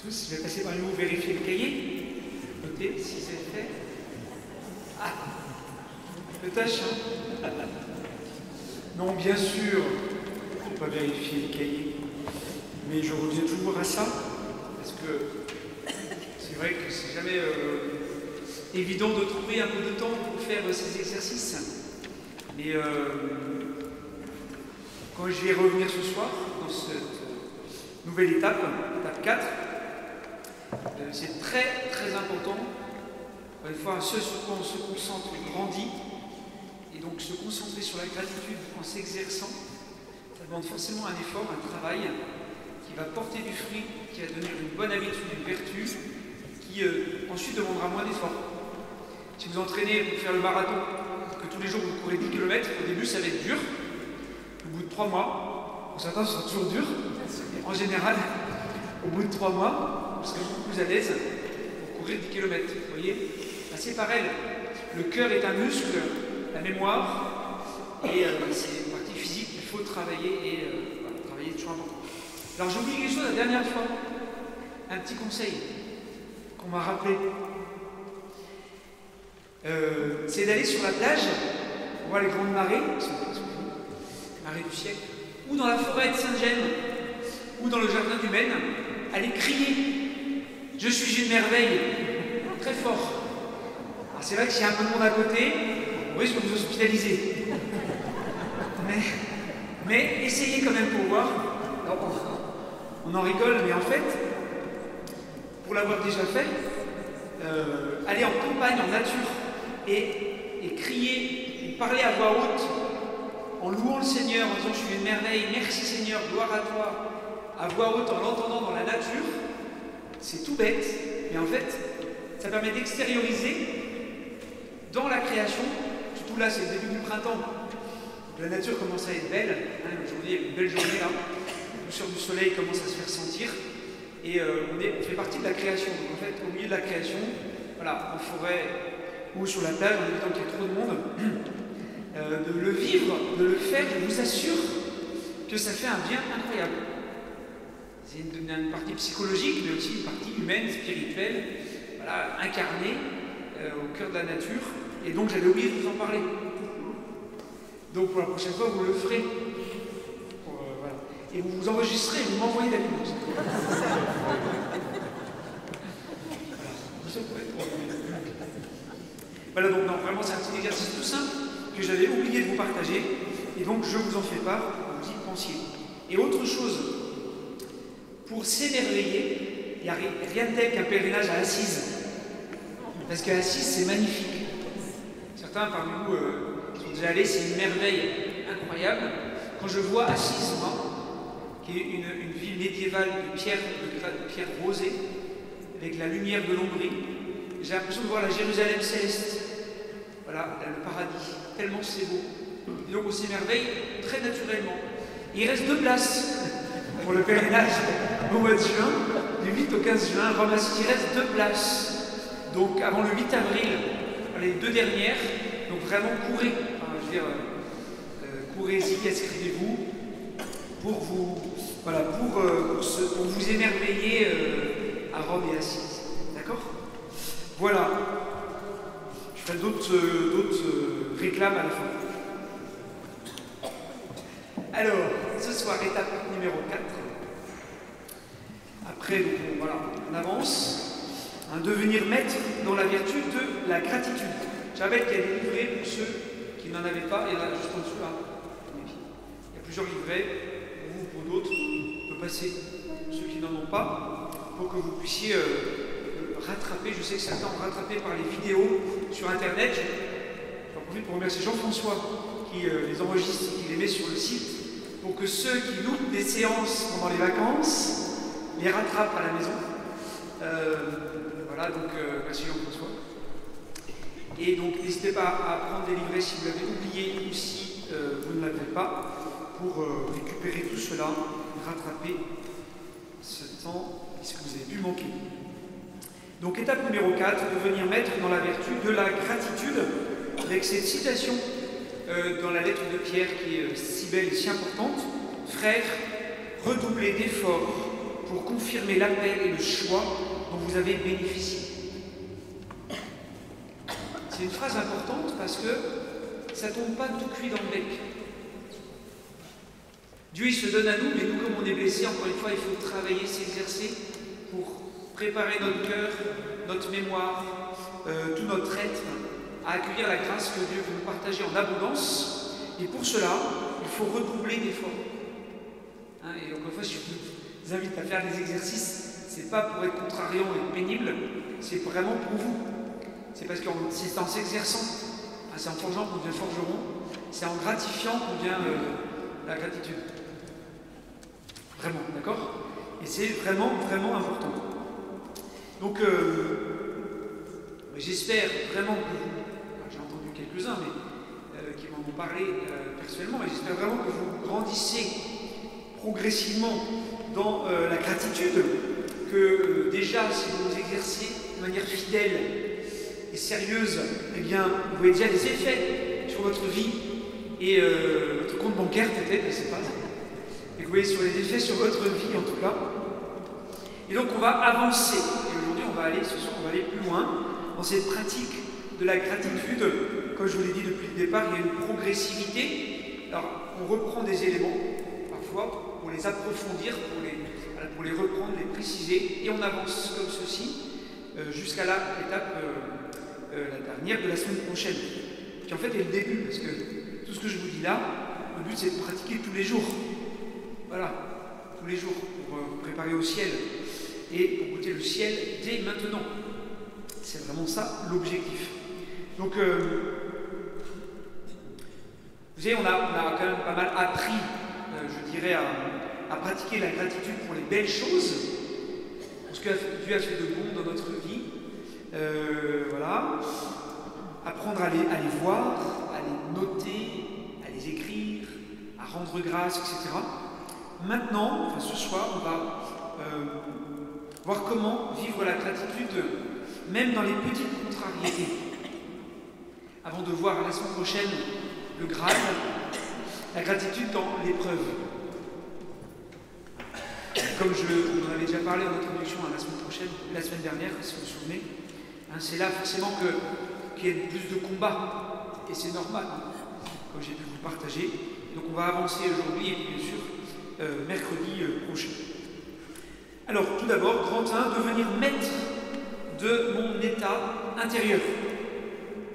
tous. Je vais passer par nouveau vérifier le cahier. Notez si c'est fait. Ah, le tâche, hein. Non, bien sûr, je ne vais pas vérifier le cahier. Mais je reviens toujours à ça. Parce que c'est vrai que c'est jamais évident de trouver un peu de temps pour faire ces exercices. Mais quand je vais revenir ce soir, dans cette nouvelle étape, étape 4, c'est très très important. Une fois ce sur quoi on se concentre grandit, et donc se concentrer sur la gratitude en s'exerçant, ça demande forcément un effort, un travail qui va porter du fruit, qui va devenir une bonne habitude, une vertu, qui ensuite demandera moins d'efforts. Si vous entraînez pour faire le marathon, que tous les jours vous courez 10 km, au début ça va être dur. Au bout de 3 mois, pour certains ce sera toujours dur, mais en général, au bout de 3 mois, vous serez beaucoup plus à l'aise pour courir 10 km. Vous voyez, c'est pareil. Le cœur est un muscle, la mémoire, et c'est une partie physique qu'il faut travailler, et travailler est toujours important. Alors j'ai oublié quelque chose la dernière fois, un petit conseil qu'on m'a rappelé. C'est d'aller sur la plage, on voit les grandes marées, marées du siècle, ou dans la forêt de Sainte-Gemme, ou dans le jardin du Maine, aller crier « Je suis une merveille » très fort. Alors c'est vrai que s'il y a un peu de monde à côté, on risque de vous hospitaliser. Mais essayez quand même pour voir. Alors, on en rigole, mais en fait, pour l'avoir déjà fait, aller en campagne, en nature, et crier, et parler à voix haute, en louant le Seigneur, en disant « Je suis une merveille, merci Seigneur, gloire à toi », à voix haute, en l'entendant dans la nature, c'est tout bête, mais en fait, ça permet d'extérioriser dans la création, surtout là, c'est le début du printemps, la nature commence à être belle, hein, aujourd'hui, une belle journée là, la douceur du soleil commence à se faire sentir, et on fait partie de la création. Donc en fait, au milieu de la création, voilà, en forêt ou sur la plage, en évitant qu'il y ait trop de monde, de le vivre, de le faire, je vous assure que ça fait un bien incroyable. C'est une partie psychologique, mais aussi une partie humaine, spirituelle, voilà, incarnée au cœur de la nature. Et donc j'avais oublié de vous en parler. Donc pour la prochaine fois, vous le ferez. Voilà. Et vous vous enregistrez et vous m'envoyez la vidéo. Voilà, donc non, vraiment c'est un petit exercice tout simple que j'avais oublié de vous partager. Et donc je vous en fais part, vous y pensiez. Et autre chose, pour s'émerveiller, il n'y a rien de tel qu'un pèlerinage à Assise. Parce qu'à Assise, c'est magnifique. Certains parmi vous sont déjà allés, c'est une merveille incroyable. Quand je vois Assise, moi, qui est une ville médiévale de pierre rosée, avec la lumière de l'ombrie, j'ai l'impression de voir la Jérusalem céleste. Voilà, le paradis. Tellement c'est beau. Et donc on s'émerveille très naturellement. Il reste 2 places pour le pèlerinage au mois de juin, du 8 au 15 juin, à Rome-Assise, il reste 2 places. Donc avant le 8 avril, les 2 dernières, donc vraiment courez. Enfin, je veux dire, courez-y, inscrivez-vous pour vous, voilà, pour vous émerveiller à Rome et Assise. D'accord? Voilà. Je ferai d'autres réclames à la fin. Alors, ce soir, étape numéro 4. Après, donc, voilà, on avance. Devenir maître dans la vertu de la gratitude. Je rappelle qu'il y a des livrets pour ceux qui n'en avaient pas, et là, juste en dessous, là, il y a plusieurs livrets, pour vous, pour d'autres. On peut passer ceux qui n'en ont pas, pour que vous puissiez rattraper. Je sais que certains ont rattrapé par les vidéos sur Internet. J'en profite pour remercier Jean-François qui les enregistre, qui les met sur le site, pour que ceux qui loupent des séances pendant les vacances les rattrapent à la maison. Voilà, donc merci Jean-François. Et donc n'hésitez pas à prendre des livrets si vous l'avez oublié ou si vous ne l'avez pas, pour récupérer tout cela, rattraper ce temps que vous avez pu manquer. Donc étape numéro 4, devenir maître dans la vertu de la gratitude, avec cette citation dans la lettre de Pierre qui est si belle et si importante. Frères, redoublez d'efforts pour confirmer l'appel et le choix dont vous avez bénéficié. C'est une phrase importante parce que ça ne tombe pas tout cuit dans le bec. Dieu il se donne à nous, mais nous comme on est blessé, encore une fois, il faut travailler, s'exercer pour préparer notre cœur, notre mémoire, tout notre être à accueillir la grâce que Dieu veut nous partager en abondance. Et pour cela, il faut redoubler d'efforts. Hein, et encore une fois, je vous invite à faire des exercices. C'est pas pour être contrariant et pénible, c'est vraiment pour vous. C'est parce que c'est en s'exerçant, hein, c'est en forgeant qu'on devient forgeron, c'est en gratifiant qu'on devient la gratitude. Vraiment, d'accord? Et c'est vraiment, vraiment important. Donc, j'espère vraiment que vous, j'ai entendu quelques-uns qui m'en ont parlé personnellement, mais j'espère vraiment que vous grandissez progressivement dans la gratitude, que déjà, si vous vous exercez de manière fidèle et sérieuse, eh bien, vous voyez déjà des effets sur votre vie et votre compte bancaire peut-être, je ne sais pas. Et vous voyez sur les effets sur votre vie en tout cas. Et donc on va avancer. Et aujourd'hui on va aller, ce soir on va aller plus loin dans cette pratique de la gratitude. Comme je vous l'ai dit depuis le départ, il y a une progressivité. Alors on reprend des éléments parfois pour les approfondir, pour les reprendre, les préciser, et on avance comme ceci jusqu'à l'étape la dernière de la semaine prochaine, qui en fait est le début, parce que tout ce que je vous dis là, le but c'est de pratiquer tous les jours. Voilà, tous les jours, pour préparer au ciel et pour goûter le ciel dès maintenant. C'est vraiment ça l'objectif. Donc, vous savez, on a quand même pas mal appris, je dirais, à pratiquer la gratitude pour les belles choses, pour ce que Dieu a fait de bon dans notre vie. Voilà. Apprendre à les voir, à les noter, à les écrire, à rendre grâce, etc. Maintenant, enfin ce soir, on va voir comment vivre la gratitude, même dans les petites contrariétés. Avant de voir la semaine prochaine le Graal, la gratitude dans l'épreuve. Comme je vous en avais déjà parlé en introduction à la semaine prochaine, la semaine dernière, si vous vous souvenez, hein, c'est là forcément qu'il y ait plus de combats, et c'est normal, hein, comme j'ai pu vous partager. Donc on va avancer aujourd'hui et bien sûr mercredi prochain. Alors, tout d'abord, grand 1, devenir maître de mon état intérieur,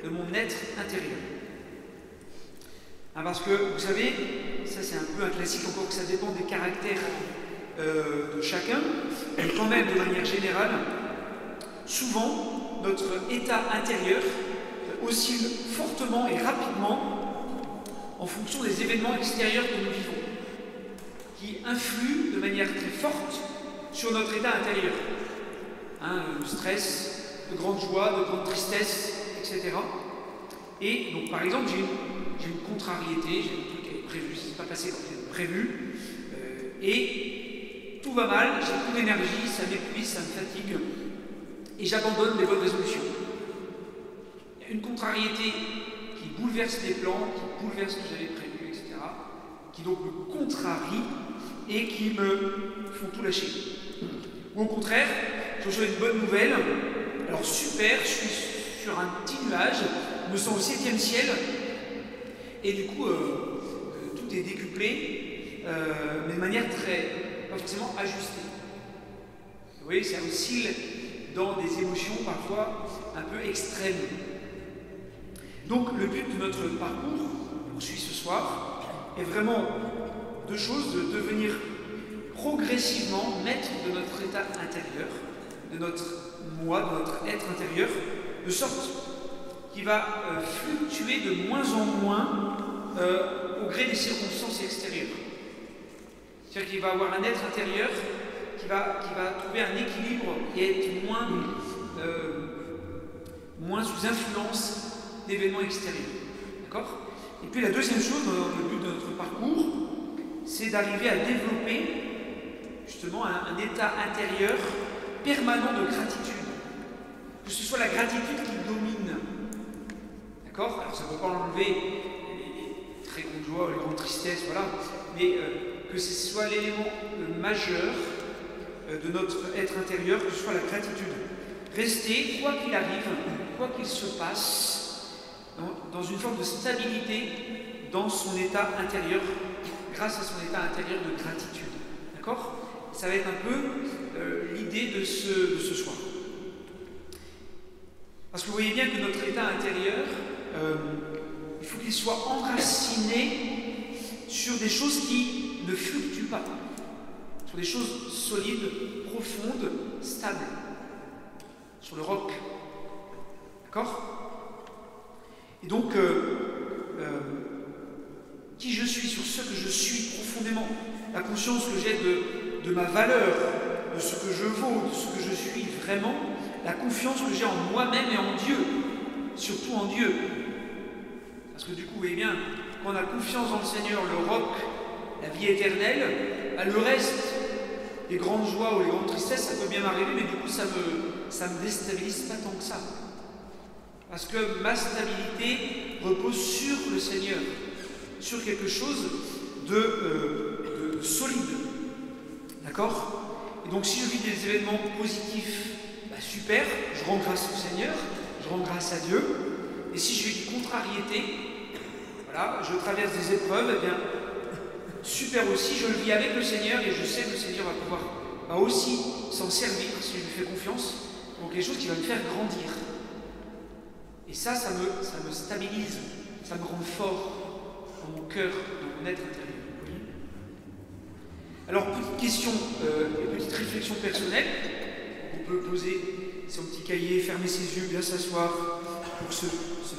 de mon être intérieur. Hein, parce que, vous savez, ça c'est un peu un classique, encore que ça dépend des caractères de chacun, mais quand même, de manière générale, souvent, notre état intérieur oscille fortement et rapidement en fonction des événements extérieurs que nous vivons, qui influent de manière très forte sur notre état intérieur. Hein, le stress, de grande joie, de grande tristesse, etc. Et donc, par exemple, j'ai une contrariété, j'ai un truc qui est prévu, ça ne s'est pas passé comme j'ai prévu, et tout va mal, j'ai plus d'énergie, ça m'épuise, ça me fatigue, et j'abandonne les bonnes résolutions. Il y a une contrariété qui bouleverse les plans, qui bouleverse ce que j'avais prévu, etc., qui donc me contrarie et qui me font tout lâcher. Ou au contraire, je reçois une bonne nouvelle, alors super, je suis sur un petit nuage, je me sens au 7e ciel, et du coup, tout est décuplé, mais de manière pas forcément ajustée. Vous voyez, ça oscille dans des émotions parfois un peu extrêmes. Donc, le but de notre parcours, on suit ce soir, est vraiment deux choses, de devenir progressivement maître de notre état intérieur, de notre moi, de notre être intérieur, de sorte qu'il va fluctuer de moins en moins au gré des circonstances extérieures. C'est-à-dire qu'il va avoir un être intérieur qui va trouver un équilibre et être moins sous influence d'événements extérieurs. D'accord ? Et puis la deuxième chose, dans le but de notre parcours, c'est d'arriver à développer justement un état intérieur permanent de gratitude. Que ce soit la gratitude qui domine. D'accord ? Alors ça ne peut pas enlever les très grandes joies, les grandes tristesses, voilà, mais que ce soit l'élément majeur de notre être intérieur, que ce soit la gratitude. Rester, quoi qu'il arrive, quoi qu'il se passe, dans une forme de stabilité dans son état intérieur, grâce à son état intérieur de gratitude. D'accord? Ça va être un peu l'idée de ce soir. Parce que vous voyez bien que notre état intérieur, il faut qu'il soit enraciné sur des choses qui ne fluctuent pas, sur des choses solides, profondes, stables, sur le roc. D'accord? Et donc, qui je suis, sur ce que je suis profondément, la conscience que j'ai de ma valeur, de ce que je vaux, de ce que je suis vraiment, la confiance que j'ai en moi-même et en Dieu, surtout en Dieu. Parce que du coup, vous voyez bien, quand on a confiance dans le Seigneur, le roc, la vie éternelle, le reste, les grandes joies ou les grandes tristesses, ça peut bien m'arriver, mais du coup, ça me déstabilise pas tant que ça. Parce que ma stabilité repose sur le Seigneur, sur quelque chose de solide. D'accord? Et donc, si je vis des événements positifs, super, je rends grâce au Seigneur, je rends grâce à Dieu. Et si je vis une contrariété, voilà, je traverse des épreuves, eh bien, super aussi, je le vis avec le Seigneur et je sais que le Seigneur va aussi s'en servir si je lui fais confiance pour quelque chose qui va me faire grandir. Et ça me stabilise, ça me rend fort dans mon cœur, dans mon être intérieur. Alors, petite question, petite réflexion personnelle. On peut poser son petit cahier, fermer ses yeux, bien s'asseoir pour cette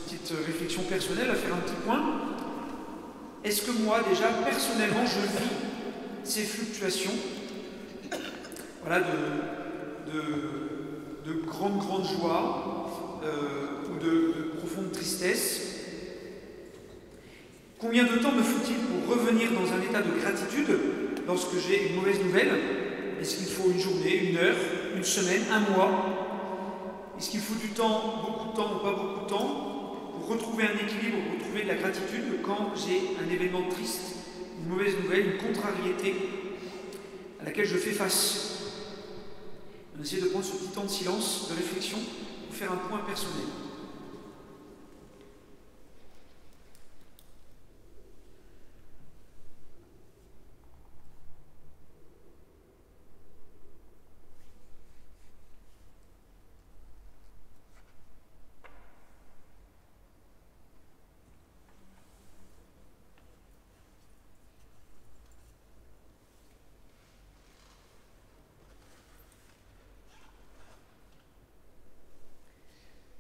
petite réflexion personnelle, à faire un petit point. Est-ce que moi, déjà, personnellement, je vis ces fluctuations, voilà, de grande joie ou de profonde tristesse? Combien de temps me faut-il pour revenir dans un état de gratitude lorsque j'ai une mauvaise nouvelle? Est-ce qu'il faut une journée, une heure, une semaine, un mois? Est-ce qu'il faut du temps, beaucoup de temps ou pas beaucoup de temps pour retrouver un équilibre, pour retrouver de la gratitude quand j'ai un événement triste, une mauvaise nouvelle, une contrariété à laquelle je fais face? On essaie de prendre ce petit temps de silence, de réflexion, pour faire un point personnel.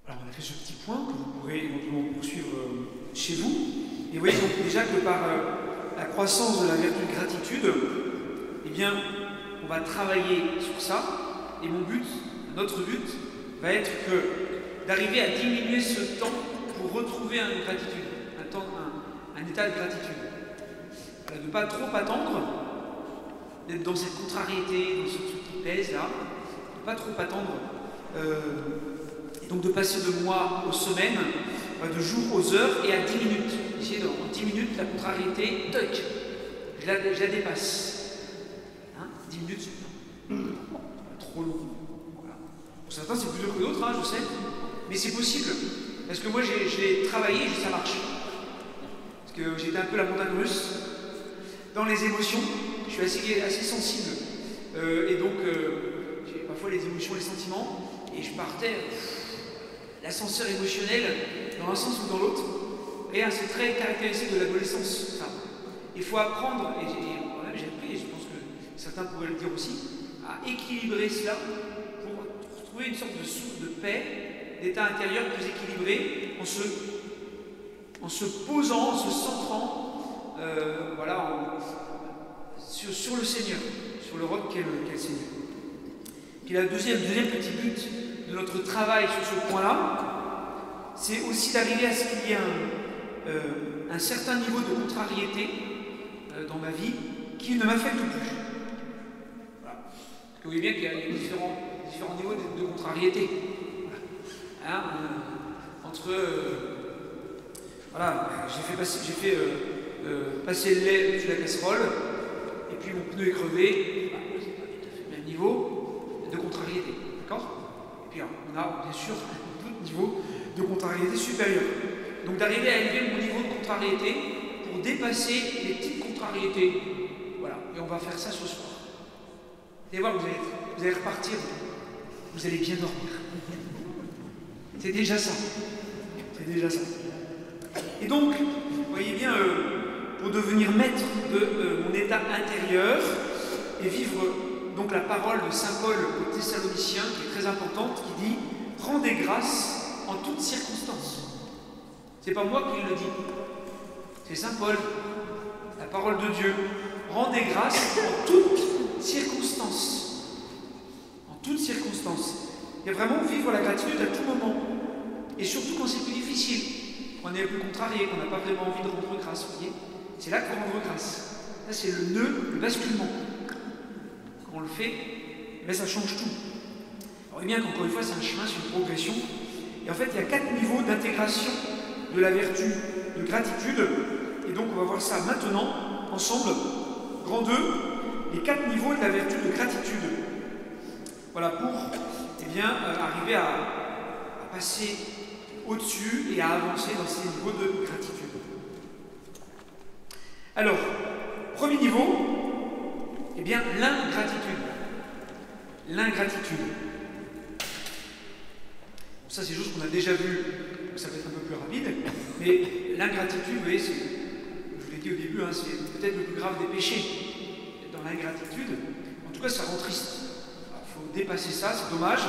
Alors on a fait ce petit point que vous pourrez éventuellement poursuivre chez vous. Et vous voyez donc déjà que par la croissance de la vertu de gratitude, eh bien, on va travailler sur ça. Et mon but, notre but, va être d'arriver à diminuer ce temps pour retrouver une gratitude, un état de gratitude. Voilà, de ne pas trop attendre, d'être dans cette contrariété, dans ce truc qui pèse là, de ne pas trop attendre. Donc de passer de mois aux semaines, de jours aux heures et à 10 minutes. Essayer en 10 minutes, la contrariété, toc, je la dépasse. 10 minutes, c'est trop long. Voilà. Pour certains, c'est plus dur que d'autres, je sais. Mais c'est possible. Parce que moi, j'ai travaillé et ça marche. Parce que j'étais un peu la montagne russe. Dans les émotions, je suis assez sensible. Et donc, j'ai parfois les émotions, les sentiments. Et je partais... l'ascenseur émotionnel dans un sens ou dans l'autre, et c'est très caractéristique de l'adolescence. Il faut apprendre, et j'ai appris, et je pense que certains pourraient le dire aussi, à équilibrer cela pour trouver une sorte de source de paix, d'état intérieur plus équilibré, en se posant, en se centrant sur le Seigneur, sur le roc qu'est le Seigneur. Et le deuxième petit but de notre travail sur ce point-là, c'est aussi d'arriver à ce qu'il y ait un certain niveau de contrariété dans ma vie qui ne m'affecte plus. Voilà. Parce que vous voyez bien qu'il y a différents niveaux de contrariété. Voilà. Entre... j'ai fait passer le lait sur la casserole, et puis mon pneu est crevé. C'est pas tout à fait le même niveau de contrariété. D'accord? Et puis on a bien sûr d'autres niveaux de contrariété supérieure. Donc d'arriver à élever mon niveau de contrariété pour dépasser les petites contrariétés. Voilà, et on va faire ça ce soir. Vous allez voir, vous allez repartir, vous allez bien dormir. C'est déjà ça. C'est déjà ça. Et donc, vous voyez bien, pour devenir maître de mon état intérieur et vivre donc la parole de saint Paul aux Thessaloniciens, qui est très importante, qui dit « Rendez grâce en toutes circonstances ». C'est pas moi qui le dis, c'est saint Paul, la parole de Dieu. Rendez grâce en toutes circonstances. En toutes circonstances. Et vraiment vivre la gratitude à tout moment. Et surtout quand c'est plus difficile. Quand on est un peu contrarié, qu'on n'a pas vraiment envie de rendre grâce, vous voyez. C'est là qu'on rend grâce. Là, c'est le nœud, le basculement. Quand on le fait, ben, ça change tout. Alors, bien qu'encore une fois, c'est un chemin, c'est une progression. Et en fait, il y a 4 niveaux d'intégration de la vertu de gratitude. Et donc, on va voir ça maintenant, ensemble. Grand 2, les 4 niveaux de la vertu de gratitude. Voilà, pour arriver à passer au-dessus et à avancer dans ces niveaux de gratitude. Alors, premier niveau, eh bien, l'ingratitude. L'ingratitude. Bon, ça, c'est des choses qu'on a déjà vues, donc ça va être un peu plus rapide, mais l'ingratitude, vous voyez, je vous l'ai dit au début, hein, c'est peut-être le plus grave des péchés. Dans l'ingratitude, en tout cas, ça rend triste. Il faut dépasser ça, c'est dommage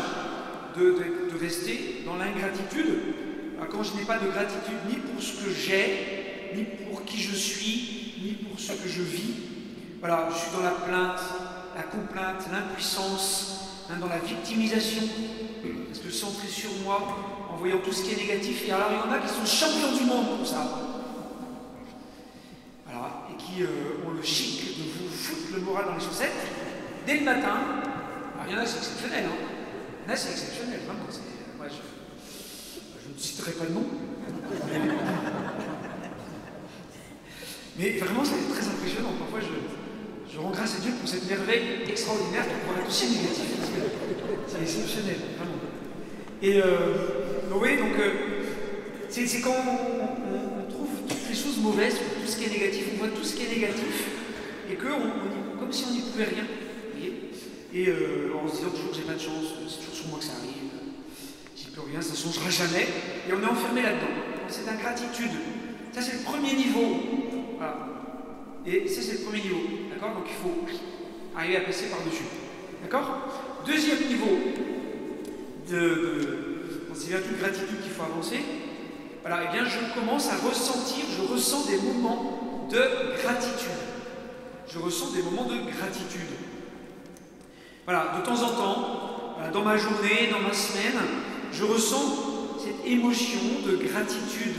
de rester dans l'ingratitude. Quand je n'ai pas de gratitude ni pour ce que j'ai, ni pour qui je suis, ni pour ce que je vis. Voilà, je suis dans la plainte, la complainte, l'impuissance, dans la victimisation, parce que centré sur moi, en voyant tout ce qui est négatif. Et alors, il y en a qui sont champions du monde pour ça. Voilà, et qui ont le chic de vous foutre le moral dans les chaussettes dès le matin. Alors, il y en a, c'est exceptionnel, hein. Il y en a, c'est exceptionnel, vraiment. Moi, je ne citerai pas le nom. Mais vraiment, c'est très impressionnant. Parfois, je rends grâce à Dieu pour cette merveille extraordinaire qui pourrait être aussi négative. C'est exceptionnel, vraiment. Et oui, donc, c'est quand on trouve toutes les choses mauvaises, tout ce qui est négatif, on voit tout ce qui est négatif, et comme si on n'y pouvait rien. Vous voyez, et en se disant toujours que j'ai pas de chance, c'est toujours sur moi que ça arrive, j'y peux rien, ça ne changera jamais, et on est enfermé là-dedans. C'est ingratitude. Ça, c'est le premier niveau. Voilà. Et ça, c'est le premier niveau. D'accord? Donc, il faut arriver à passer par-dessus. D'accord? Deuxième niveau dans ces vertus de gratitude qu'il faut avancer. Voilà, et bien, je commence à ressentir, je ressens des moments de gratitude. Je ressens des moments de gratitude. Voilà, de temps en temps, voilà, dans ma journée, dans ma semaine, je ressens cette émotion de gratitude.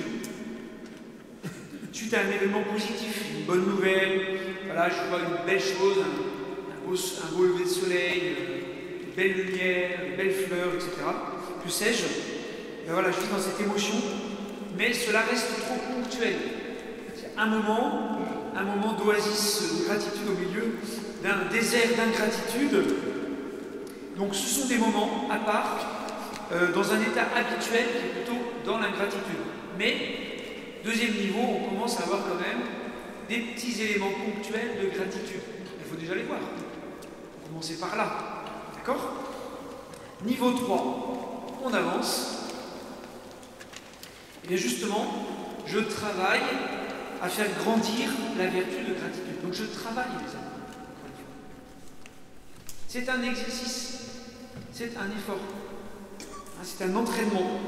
Suite à un événement positif, une bonne nouvelle, voilà, je vois une belle chose, un beau lever de soleil, une belle lumière, une belle fleur, etc. Que sais-je? Ben voilà, je vis dans cette émotion, mais cela reste trop ponctuel. C'est un moment d'oasis de gratitude au milieu d'un désert d'ingratitude. Donc ce sont des moments à part, dans un état habituel qui est plutôt dans l'ingratitude. Mais deuxième niveau, on commence à avoir quand même des petits éléments ponctuels de gratitude. Il faut déjà les voir. On va commencer par là. D'accord? Niveau 3, on avance. Et bien justement, je travaille à faire grandir la vertu de gratitude. Donc je travaille, les amis. C'est un exercice, c'est un effort, c'est un entraînement.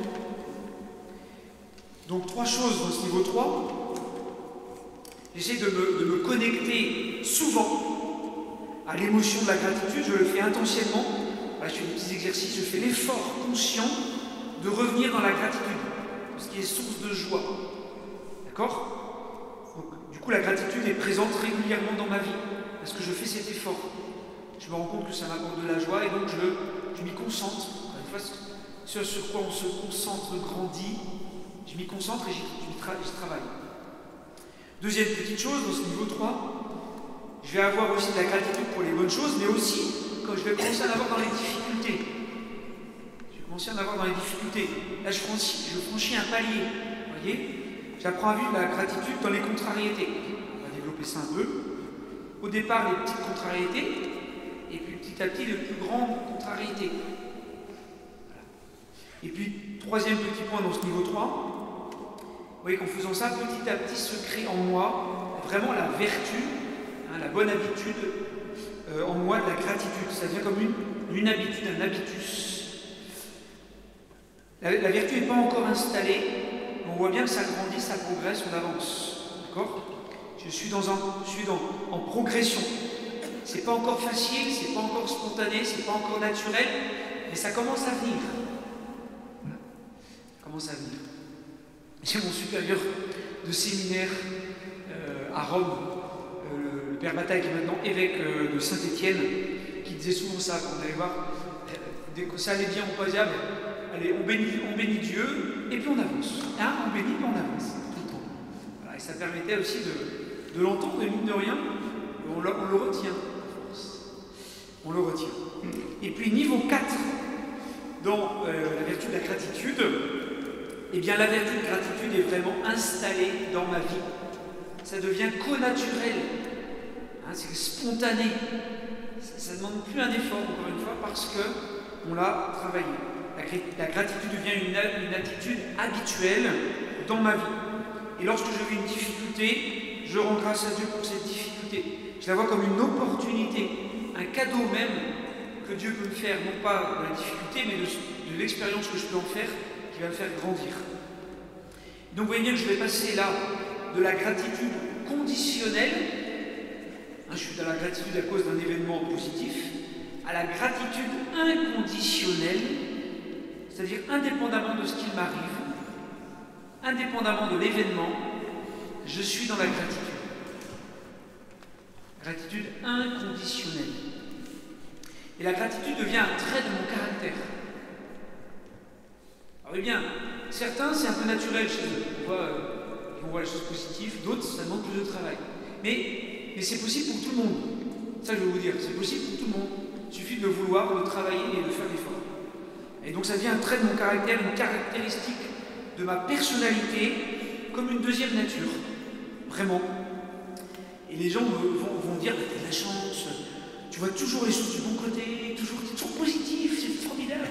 Donc 3 choses dans ce niveau 3. J'essaie de me connecter souvent à l'émotion de la gratitude, je le fais intentionnellement. Voilà, je fais des petits exercices, je fais l'effort conscient de revenir dans la gratitude, ce qui est source de joie. D'accord? Donc, du coup, la gratitude est présente régulièrement dans ma vie, parce que je fais cet effort. Je me rends compte que ça m'apporte de la joie, et donc je m'y concentre. Une fois, ce sur quoi on se concentre grandit, je m'y concentre et j'y travaille. Deuxième petite chose, dans ce niveau 3, je vais avoir aussi de la gratitude pour les bonnes choses, mais aussi quand je vais commencer à en avoir dans les difficultés. Je vais commencer à en avoir dans les difficultés. Là, je franchis un palier. Vous voyez? J'apprends à vivre la gratitude dans les contrariétés. On va développer ça un peu. Au départ, les petites contrariétés, et puis petit à petit, les plus grandes contrariétés. Voilà. Et puis, troisième petit point dans ce niveau 3, vous voyez qu'en faisant ça, petit à petit se crée en moi vraiment la vertu, hein, la bonne habitude en moi de la gratitude. Ça devient comme une habitude, un habitus. La vertu n'est pas encore installée, mais on voit bien que ça grandit, ça progresse, on avance. D'accord? Je suis en progression. C'est pas encore facile, c'est pas encore spontané, c'est pas encore naturel, mais ça commence à venir. Ça commence à venir. J'ai mon supérieur de séminaire à Rome, le père Bataille, qui est maintenant évêque de Saint-Étienne, qui disait souvent ça quand on allait voir. Dès que ça allait bien, on passe, allez, on bénit Dieu, et puis on avance. Hein, on bénit, puis on avance, tout le temps. Voilà, et ça permettait aussi de l'entendre, et mine de rien, on le retient. On le retient. Et puis niveau 4, dans la vertu de la gratitude, eh bien la vertu de gratitude est vraiment installée dans ma vie. Ça devient connaturel. Hein, c'est spontané. Ça ne demande plus un effort, encore une fois, parce qu'on l'a travaillé. La gratitude devient une attitude habituelle dans ma vie. Et lorsque je vis une difficulté, je rends grâce à Dieu pour cette difficulté. Je la vois comme une opportunité, un cadeau même que Dieu peut me faire, non pas de la difficulté, mais de l'expérience que je peux en faire, qui va me faire grandir. Donc vous voyez bien que je vais passer là de la gratitude conditionnelle, hein, je suis dans la gratitude à cause d'un événement positif, à la gratitude inconditionnelle, c'est-à-dire indépendamment de ce qu'il m'arrive, indépendamment de l'événement, je suis dans la gratitude. Gratitude inconditionnelle. Et la gratitude devient un trait de mon caractère. Alors, eh bien, certains, c'est un peu naturel chez eux. On voit les choses positives, d'autres, ça demande plus de travail. Mais c'est possible pour tout le monde. Ça, je vais vous dire, c'est possible pour tout le monde. Il suffit de le vouloir, de travailler et de faire l'effort. Et donc, ça devient un trait de mon caractère, une caractéristique de ma personnalité, comme une deuxième nature. Vraiment. Et les gens vont dire, t'as de la chance, tu vois toujours les choses du bon côté, t'es toujours positif, c'est formidable.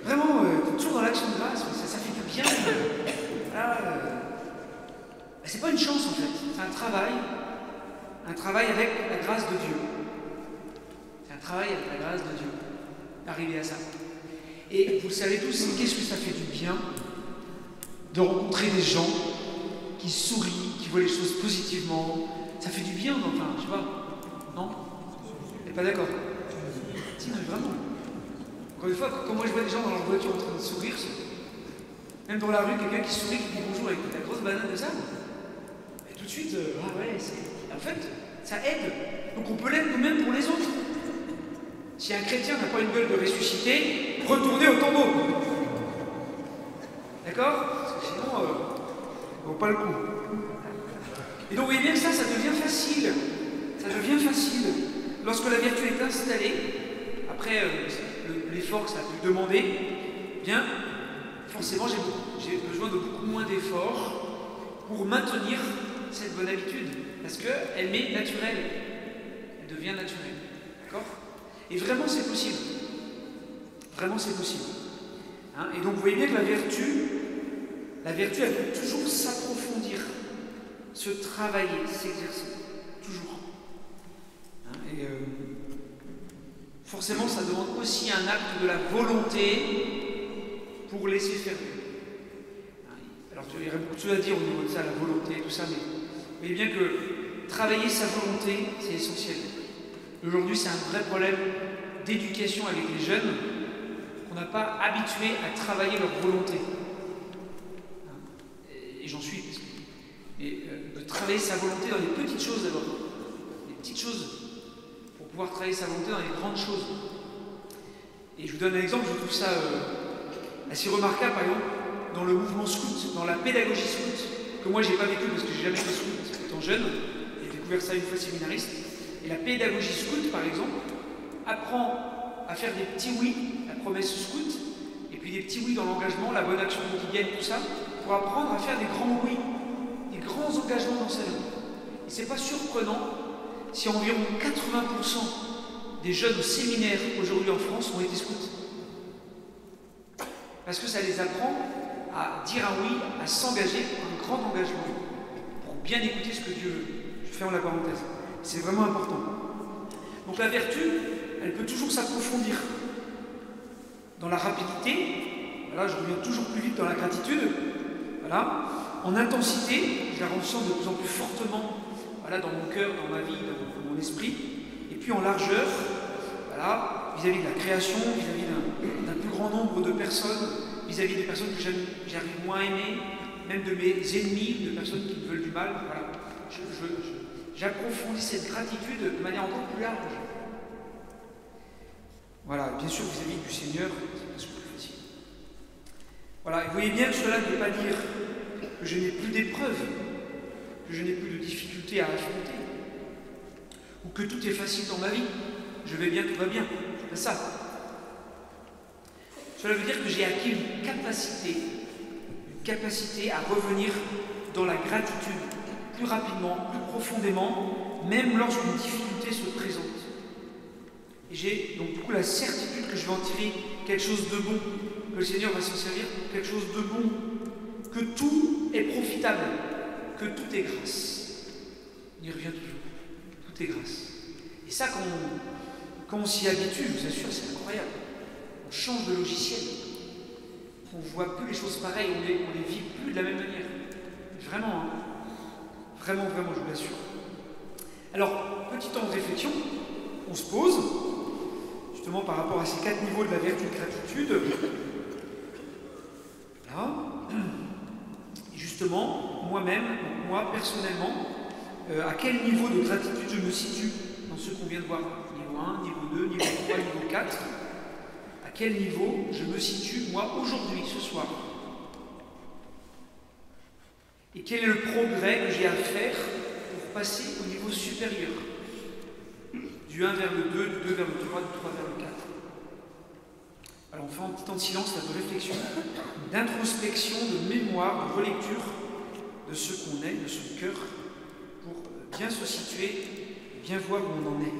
Vraiment, t'es toujours dans l'action de grâce, ça fait du bien. Voilà. C'est pas une chance en fait, c'est un travail avec la grâce de Dieu. C'est un travail avec la grâce de Dieu, d'arriver à ça. Et vous le savez tous, qu'est-ce que ça fait du bien de rencontrer des gens qui sourient, qui voient les choses positivement. Ça fait du bien, enfin, je sais pas. Non? Vous n'êtes pas d'accord? Si, mais vraiment. Encore une fois, quand moi je vois des gens dans leur voiture en train de sourire, même dans la rue, quelqu'un qui sourit, qui dit bonjour avec la grosse banane de sable, et tout de suite, ah ouais, en fait, ça aide. Donc on peut l'être nous-mêmes pour les autres. Si un chrétien n'a pas une gueule de ressuscité, retournez au tombeau. D'accord? Parce que sinon, ça vaut pas le coup. Et donc vous voyez bien que ça devient facile. Ça devient facile. Lorsque la vertu est installée, après l'effort que ça a pu demander, eh bien, forcément j'ai besoin de beaucoup moins d'efforts pour maintenir cette bonne habitude. Parce qu'elle m'est naturelle. Elle devient naturelle. D'accord? Et vraiment c'est possible. Vraiment c'est possible. Hein? Et donc vous voyez bien que la vertu, elle peut toujours s'approfondir, se travailler, s'exercer. Toujours. Hein? Et forcément, ça demande aussi un acte de la volonté pour laisser faire Dieu. Alors, il y aurait beaucoup de choses à dire au niveau de ça, la volonté et tout ça, mais vous voyez bien que travailler sa volonté, c'est essentiel. Aujourd'hui, c'est un vrai problème d'éducation avec les jeunes, qu'on n'a pas habitué à travailler leur volonté. Et j'en suis, parce que de travailler sa volonté dans les petites choses d'abord. Les petites choses, pour pouvoir travailler sa volonté dans les grandes choses. Et je vous donne un exemple, je trouve ça assez remarquable, par exemple, dans le mouvement scout, dans la pédagogie scout, que moi j'ai pas vécu parce que j'ai jamais fait scout étant jeune, j'ai découvert ça une fois séminariste. Et la pédagogie scout, par exemple, apprend à faire des petits oui, la promesse scout, et puis des petits oui dans l'engagement, la bonne action quotidienne, tout ça, pour apprendre à faire des grands oui, des grands engagements dans sa vie. Et c'est pas surprenant si environ 80% des jeunes au séminaire aujourd'hui en France ont été scouts. Parce que ça les apprend à dire un oui, à s'engager pour un grand engagement, pour bien écouter ce que Dieu veut. Je ferme la parenthèse. C'est vraiment important. Donc la vertu, elle peut toujours s'approfondir dans la rapidité. Voilà, je reviens toujours plus vite dans la gratitude. Voilà. En intensité, je la ressens de plus en plus fortement, voilà, dans mon cœur, dans ma vie, dans mon esprit. Et puis en largeur, voilà, vis-à-vis de la création, vis-à-vis d'un plus grand nombre de personnes, vis-à-vis des personnes que j'arrive moins à aimer, même de mes ennemis, de personnes qui me veulent du mal. Voilà. J'approfondis cette gratitude de manière encore plus large. Voilà, bien sûr, vis-à-vis du Seigneur, c'est plus facile. Voilà, et vous voyez bien que cela ne veut pas dire que je n'ai plus d'épreuves, que je n'ai plus de difficultés à affronter, ou que tout est facile dans ma vie. Je vais bien, tout va bien. C'est pas ça. Cela veut dire que j'ai acquis une capacité à revenir dans la gratitude plus rapidement, plus profondément, même lorsqu'une difficulté se présente. Et j'ai donc du coup la certitude que je vais en tirer quelque chose de bon, que le Seigneur va s'en servir pour quelque chose de bon, que tout est profitable, que tout est grâce. On y revient toujours. Tout est grâce. Et ça, quand on s'y habitue, je vous assure, c'est incroyable. On change de logiciel. On ne voit plus les choses pareilles, on les vit plus de la même manière. Vraiment, hein. Vraiment, je vous l'assure. Alors, petit temps de réflexion, on se pose, justement par rapport à ces 4 niveaux de la vertu de gratitude. Là. Et justement, moi personnellement, à quel niveau de gratitude je me situe dans ce qu'on vient de voir? Niveau 1, niveau 2, niveau 3, niveau 4. À quel niveau je me situe, moi, aujourd'hui, ce soir? Et quel est le progrès que j'ai à faire pour passer au niveau supérieur? Du 1 vers le 2, du 2 vers le 3, du 3 vers le 4. Alors on fait un petit temps de silence, là, de réflexion, d'introspection, de mémoire, de relecture de ce qu'on est, de son cœur, pour bien se situer, bien voir où on en est.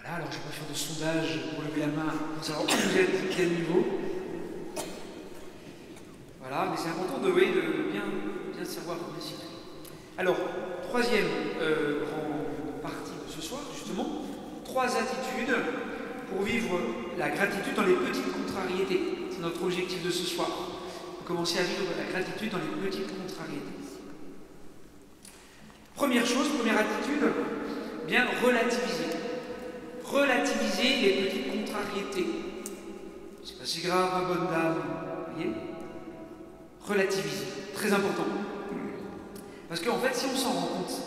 Alors je ne vais pas faire de sondage pour lever la main pour savoir où vous êtes, quel niveau. Voilà, mais c'est important de bien savoir où on est situé. Alors, troisième grande partie de ce soir, justement, 3 attitudes pour vivre la gratitude dans les petites contrariétés. C'est notre objectif de ce soir. Commencer à vivre la gratitude dans les petites contrariétés. Première chose, première attitude, bien relativiser. Relativiser les petites contrariétés. C'est pas si grave, ma bonne dame. Vous voyez? Relativiser. Très important. Parce qu'en fait, si on s'en rend compte,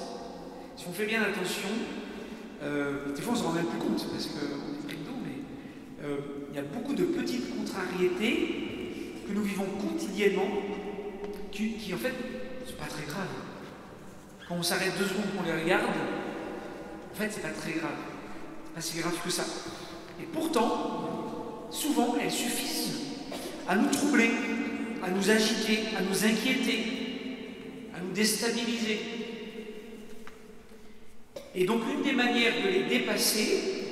si on fait bien attention, des fois on ne se rend même plus compte parce qu'on est pris dedans, mais il y a beaucoup de petites contrariétés que nous vivons quotidiennement qui en fait, c'est pas très grave. Quand on s'arrête 2 secondes, qu'on les regarde, en fait, c'est pas très grave. Pas si grave que ça. Et pourtant, souvent, elles suffisent à nous troubler, à nous agiter, à nous inquiéter, à nous déstabiliser. Et donc, une des manières de les dépasser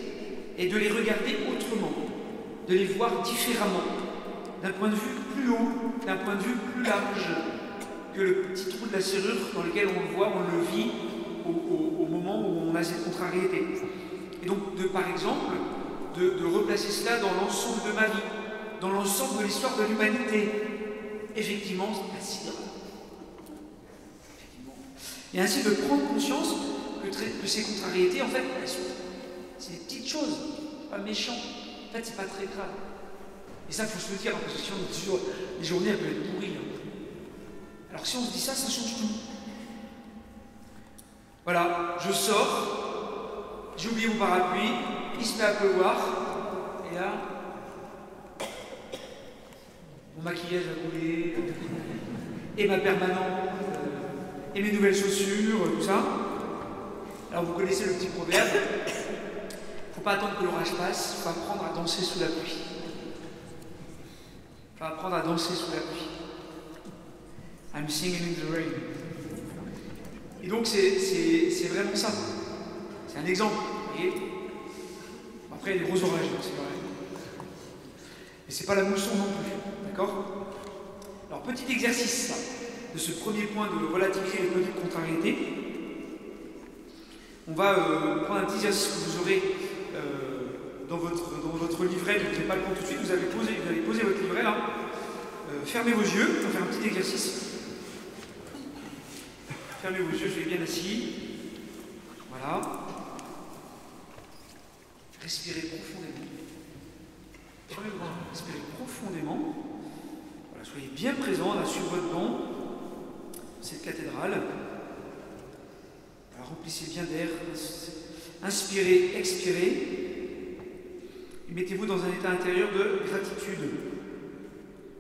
est de les regarder autrement, de les voir différemment, d'un point de vue plus haut, d'un point de vue plus large que le petit trou de la serrure dans lequel on le voit, on le vit au moment où on a cette contrariété. Et donc, par exemple, de replacer cela dans l'ensemble de ma vie, dans l'ensemble de l'histoire de l'humanité. effectivement, c'est pas si grave. Et ainsi de prendre conscience que ces contrariétés, en fait, c'est des petites choses, pas méchant. En fait, c'est pas très grave. Et ça, il faut se le dire, parce que sinon, les journées, elles peuvent être pourries. Alors si on se dit ça, ça change tout. Voilà, je sors, j'ai oublié mon parapluie, il se met à pleuvoir, et là, mon maquillage a coulé, et ma permanente, et mes nouvelles chaussures, tout ça. Alors vous connaissez le petit proverbe, il ne faut pas attendre que l'orage passe, il faut apprendre à danser sous la pluie. Il faut apprendre à danser sous la pluie. I'm singing in the rain. Et donc c'est vraiment ça. C'est un exemple. Et après il y a des gros orages, c'est vrai. Et c'est pas la mousson non plus. D'accord? Alors petit exercice là, de ce premier point de relativiser les petites contrariétés. On va prendre un petit exercice que vous aurez dans votre livret. Vous n'avez pas le temps tout de suite, vous allez poser votre livret là. Fermez vos yeux, on va faire un petit exercice. Fermez vos yeux, soyez bien assis. Voilà. Respirez profondément. Fermez vos yeux, respirez profondément. Voilà, soyez bien présents là sur votre banc, cette cathédrale. Voilà, remplissez bien d'air. Inspirez, expirez. Et mettez-vous dans un état intérieur de gratitude.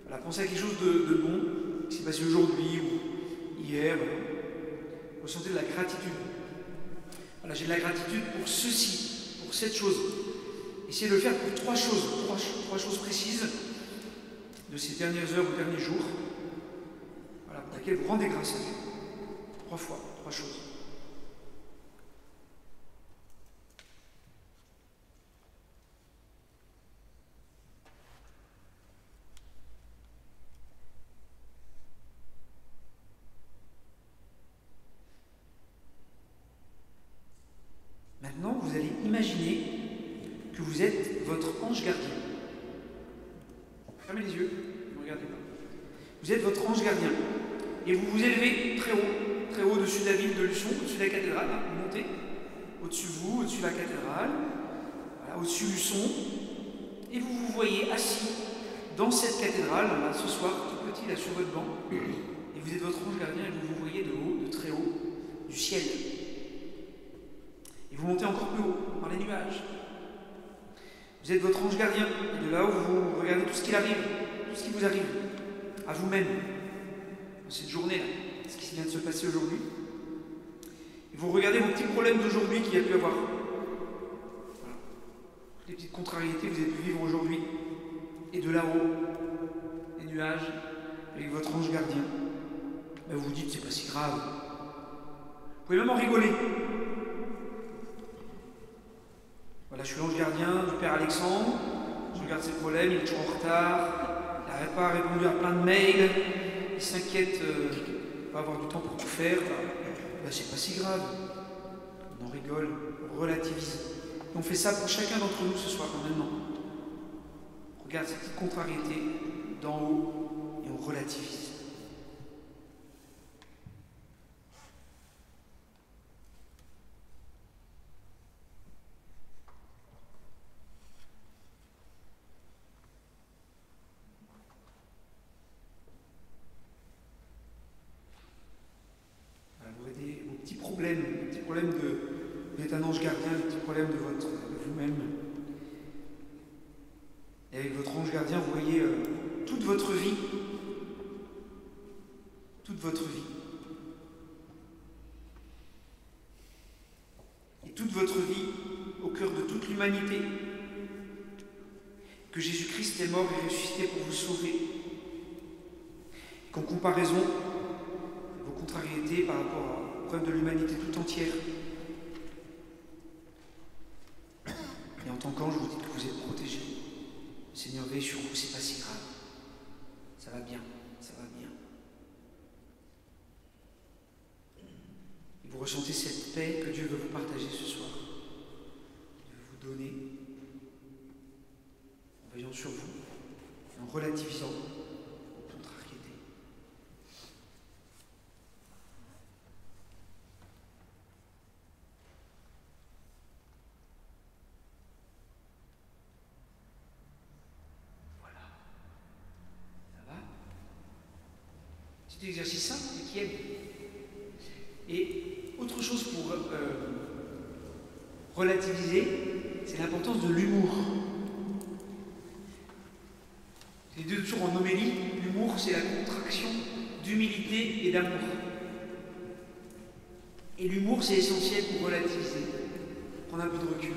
Voilà, pensez à quelque chose de bon qui s'est passé aujourd'hui ou hier. Ressentez de la gratitude. Voilà, j'ai de la gratitude pour ceci, pour cette chose. Essayez de le faire pour trois choses précises de ces dernières heures ou derniers jours, voilà, pour lesquelles vous rendez grâce à Dieu. 3 fois, 3 choses. Maintenant, vous allez imaginer que vous êtes votre ange gardien. Fermez les yeux, ne regardez pas. Vous êtes votre ange gardien. Et vous vous élevez très haut au-dessus de la ville de Luçon, au-dessus de la cathédrale. Hein, vous montez au-dessus de vous, au-dessus de la cathédrale, voilà, au-dessus de Luçon. Et vous vous voyez assis dans cette cathédrale, là, ce soir, tout petit, là, sur votre banc. Et vous êtes votre ange gardien et vous vous voyez de haut, de très haut, du ciel. Et vous montez encore plus haut, par les nuages. Vous êtes votre ange gardien, et de là-haut, vous regardez tout ce qui arrive, tout ce qui vous arrive, à vous-même, dans cette journée-là, ce qui vient de se passer aujourd'hui. Et vous regardez vos petits problèmes d'aujourd'hui qu'il y a pu avoir. Voilà. Les petites contrariétés que vous avez pu vivre aujourd'hui. Et de là-haut, les nuages, avec votre ange gardien. Ben vous vous dites, c'est pas si grave. Vous pouvez même en rigoler. Voilà, je suis l'ange gardien du Père Alexandre, je regarde ses problèmes, il est toujours en retard, il n'arrête pas à répondre à plein de mails, il s'inquiète de ne pas avoir du temps pour tout faire. Ben, c'est pas si grave. On en rigole, on relativise. Et on fait ça pour chacun d'entre nous ce soir, maintenant. On regarde ces petites contrariétés d'en haut et on relativise. Les petits problèmes d'être un ange gardien, les petits problèmes de vous-même. Et avec votre ange gardien, vous voyez toute votre vie. Toute votre vie. Et toute votre vie au cœur de toute l'humanité. Que Jésus-Christ est mort et ressuscité pour vous sauver. Qu'en comparaison, vos contrariétés par rapport au problème de l'humanité tout entière. Et en tant qu'ange, vous dites que vous êtes protégé. Le Seigneur veille sur vous, c'est pas si grave. Ça va bien, ça va bien. Et vous ressentez cette paix que Dieu veut vous partager ce soir. Dieu veut vous donner en veillant sur vous, en relativisant vos contrariétés. Petit exercice simple, mais qui aide. Et autre chose pour relativiser, c'est l'importance de l'humour. Les deux toujours en homélie, l'humour c'est la contraction d'humilité et d'amour. Et l'humour c'est essentiel pour relativiser, prendre un peu de recul.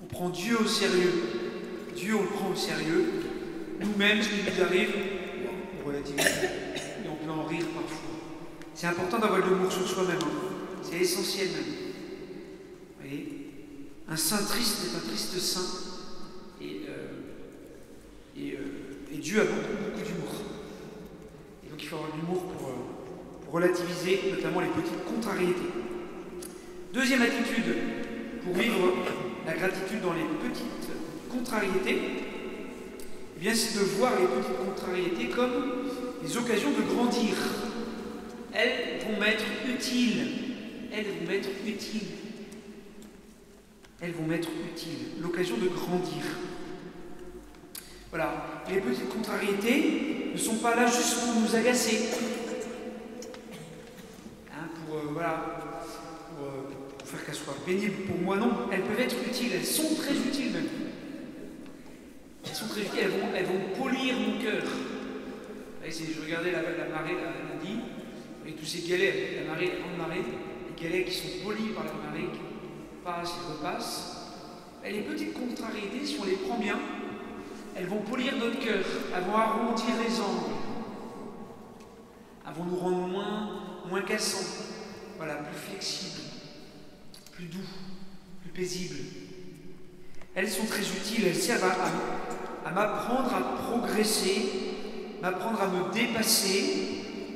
On prend Dieu au sérieux. Dieu on le prend au sérieux. Nous-mêmes, ce qui nous arrive, on relativise et on peut en rire parfois. C'est important d'avoir de l'humour sur soi-même. Hein. C'est essentiel même. Vous voyez, un saint triste est un triste saint. Et Dieu a beaucoup d'humour. Et donc il faut avoir de l'humour pour relativiser notamment les petites contrariétés. Deuxième attitude pour vivre la gratitude dans les petites contrariétés, eh bien c'est de voir les petites contrariétés comme des occasions de grandir. Elles vont m'être utiles. Elles vont m'être utiles. Elles vont m'être utiles. L'occasion de grandir. Voilà. Les petites contrariétés ne sont pas là juste pour nous agacer. Hein, pour faire qu'elles soient pénibles pour moi, non. Elles peuvent être utiles. Elles sont très utiles même. Elles sont très utiles. Elles vont polir mon cœur. Je regardais la marée lundi, avec tous ces galets, la grande marée, les galets qui sont polis par la marée, qui passent et repassent. Et les petites contrariétés, si on les prend bien, elles vont polir notre cœur, elles vont arrondir les angles, elles vont nous rendre moins cassants, voilà, plus flexibles, plus doux, plus paisibles. Elles sont très utiles, elles servent à m'apprendre à progresser, m'apprendre à me dépasser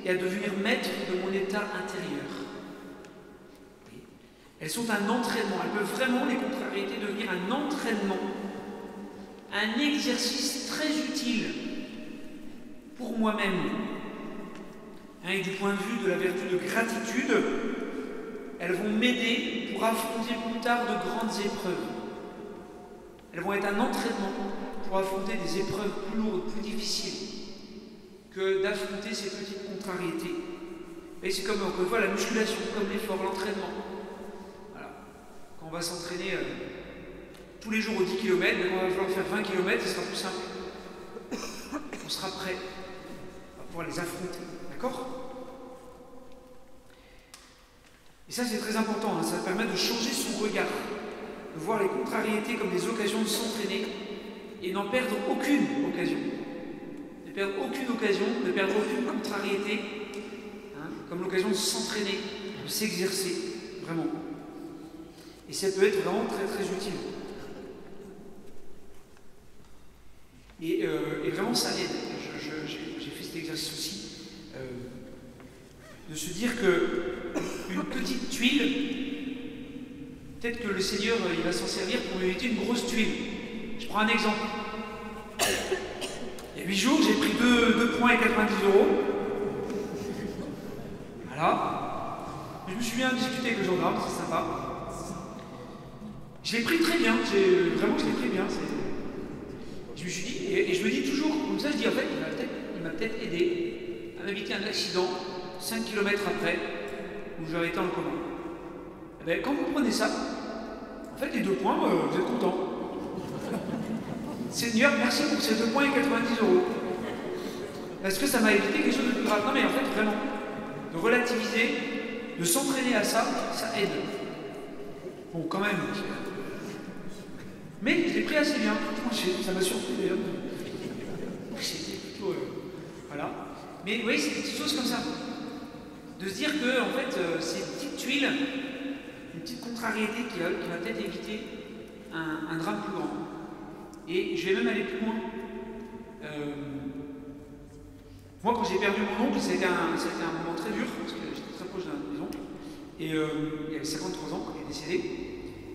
et à devenir maître de mon état intérieur. Elles sont un entraînement, elles peuvent vraiment, les contrariétés, devenir un entraînement, un exercice très utile pour moi-même. Et du point de vue de la vertu de gratitude, elles vont m'aider pour affronter plus tard de grandes épreuves. Elles vont être un entraînement pour affronter des épreuves plus lourdes, plus difficiles, que d'affronter ces petites contrariétés. Et c'est comme, encore une fois, la musculation, comme l'effort, l'entraînement. Voilà. Quand on va s'entraîner tous les jours aux 10 km, mais quand on va falloir faire 20 km, ce sera plus simple. On sera prêt à pouvoir les affronter. D'accord? Et ça, c'est très important. Hein. Ça permet de changer son regard, de voir les contrariétés comme des occasions de s'entraîner et n'en perdre aucune occasion. Ne perdre aucune occasion, ne perdre aucune contrariété, hein, comme l'occasion de s'entraîner, de s'exercer, vraiment. Et ça peut être vraiment très très utile. Et vraiment ça aide. J'ai fait cet exercice aussi, de se dire qu'une petite tuile, peut-être que le Seigneur il va s'en servir pour éviter une grosse tuile. Je prends un exemple. Il y a 8 jours, j'ai pris 2 points et 90 €. Voilà. Je me suis bien discuté avec le gendarme, c'est sympa. Je l'ai pris très bien, vraiment je l'ai pris bien. Je me suis dit, et je me dis toujours, comme ça, je dis en fait, il m'a peut-être aidé à m'éviter un accident 5 km après, où j'aurais été en commun. Et bien, quand vous prenez ça, en fait, les 2 points, vous êtes content. Seigneur, merci pour ces 2 points et 90 €. Parce que ça m'a évité quelque chose de plus grave. Non, mais en fait, vraiment, de relativiser, de s'entraîner à ça, ça aide. Bon, quand même. Mais je l'ai pris assez bien. Ça m'a surpris d'ailleurs. C'était plutôt. Voilà. Mais vous voyez, c'est des petites choses comme ça. De se dire que, en fait, ces petites tuiles, une petite contrariété qui va peut-être éviter un drame plus grand. Et je vais même aller plus loin. Moi, quand j'ai perdu mon oncle, ça a été un moment très dur, parce que j'étais très proche de mes oncles. Et il avait 53 ans quand il est décédé.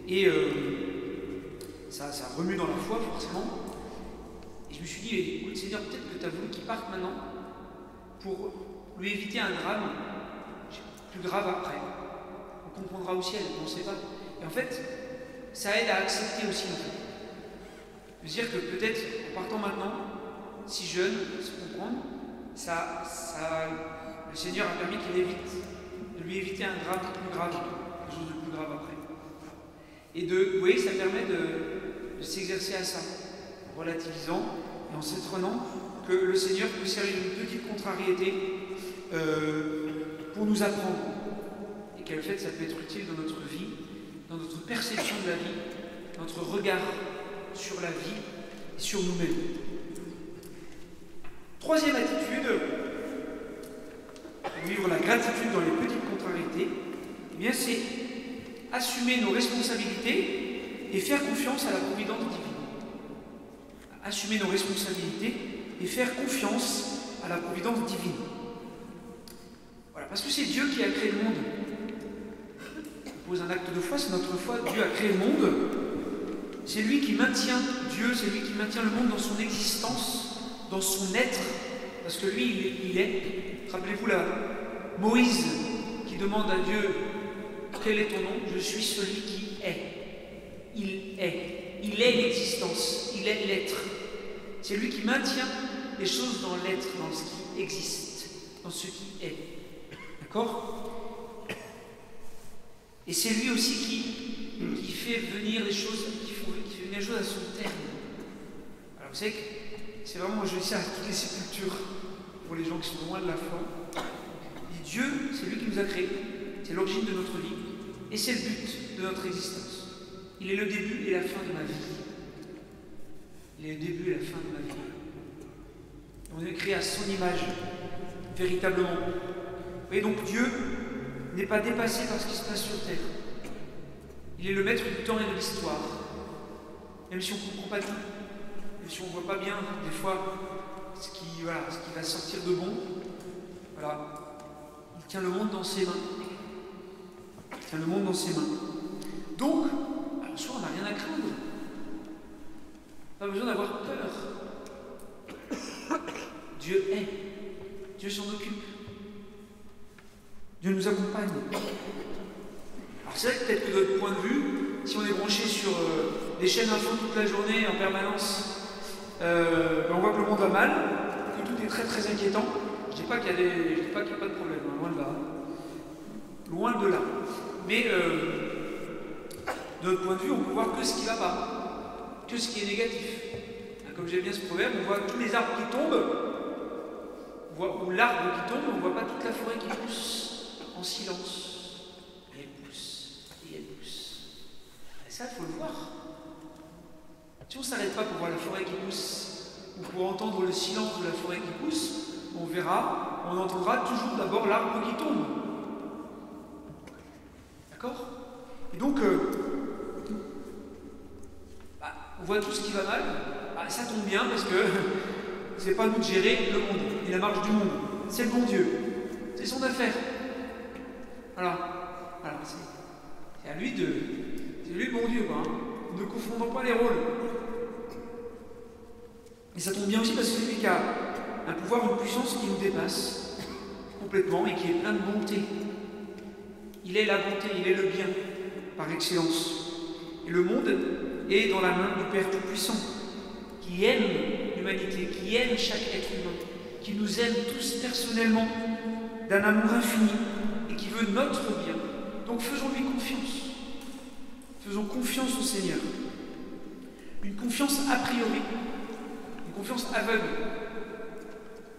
Et ça remue dans la foi, forcément. Et je me suis dit, écoute Seigneur, peut-être que tu as voulu qu'il parte maintenant pour lui éviter un drame plus grave après. On comprendra au ciel, on ne sait pas. Et en fait, ça aide à accepter aussi, en fait. De dire que peut-être, en partant maintenant, si jeune, se comprendre, le Seigneur a permis qu'il évite, de lui éviter un drame plus grave, quelque chose de plus grave après. Et vous voyez, ça permet de s'exercer à ça, en relativisant et en s'apprenant que le Seigneur peut servir d'une petite contrariété pour nous apprendre. Et qu'en fait, ça peut être utile dans notre vie, dans notre perception de la vie, notre regard sur la vie et sur nous-mêmes. Troisième attitude, pour vivre la gratitude dans les petites contrariétés, eh bien c'est assumer nos responsabilités et faire confiance à la providence divine. Assumer nos responsabilités et faire confiance à la providence divine. Voilà, parce que c'est Dieu qui a créé le monde. On pose un acte de foi, c'est notre foi. Dieu a créé le monde. C'est lui qui maintient Dieu, c'est lui qui maintient le monde dans son existence, dans son être, parce que lui, il est. Rappelez-vous là, Moïse qui demande à Dieu, quel est ton nom? Je suis celui qui est. Il est. Il est l'existence, il est l'être. C'est lui qui maintient les choses dans l'être, dans ce qui existe, dans ce qui est. D'accord? Et c'est lui aussi qui fait venir les choses, qui fait venir les choses à son terme. Alors vous savez que c'est vraiment, je dis ça à toutes les sépultures, pour les gens qui sont loin de la foi. Et Dieu, c'est lui qui nous a créés, c'est l'origine de notre vie, et c'est le but de notre existence. Il est le début et la fin de ma vie. Il est le début et la fin de ma vie. On est créé à son image, véritablement. Et donc Dieu n'est pas dépassé par ce qui se passe sur terre. Il est le maître du temps et de l'histoire. Même si on ne comprend pas tout, même si on ne voit pas bien, des fois, ce qui va sortir de bon, voilà. Il tient le monde dans ses mains. Il tient le monde dans ses mains. Donc, en soi, on n'a rien à craindre. Pas besoin d'avoir peur. Dieu est. Dieu s'en occupe. Dieu nous accompagne. Alors c'est vrai que peut-être que de notre point de vue, si on est branché sur des chaînes info toute la journée en permanence, on voit que le monde va mal, que tout est très très inquiétant. Je ne dis pas qu'il n'y a pas de problème, hein, loin de là. Loin de là. Mais de notre point de vue, on peut voir que ce qui ne va pas, que ce qui est négatif. Comme j'aime bien ce proverbe, on voit tous les arbres qui tombent, ou l'arbre qui tombe, on ne voit pas toute la forêt qui pousse en silence. Et elle pousse, et elle pousse. Et ça, il faut le voir. Si on ne s'arrête pas pour voir la forêt qui pousse, ou pour entendre le silence de la forêt qui pousse, on entendra toujours d'abord l'arbre qui tombe. D'accord? Et donc, on voit tout ce qui va mal, ça tombe bien parce que c'est pas à nous de gérer le monde et la marche du monde. C'est le bon Dieu. C'est son affaire. Voilà. C'est à lui c'est lui le bon Dieu, quoi. Hein. Ne confondons pas les rôles. Et ça tombe bien aussi parce que c'est lui qui a un pouvoir, une puissance qui nous dépasse complètement et qui est plein de bonté. Il est la bonté, il est le bien, par excellence. Et le monde est dans la main du Père Tout-Puissant, qui aime l'humanité, qui aime chaque être humain, qui nous aime tous personnellement, d'un amour infini, et qui veut notre bien. Donc faisons-lui confiance. Faisons confiance au Seigneur. Une confiance a priori, une confiance aveugle.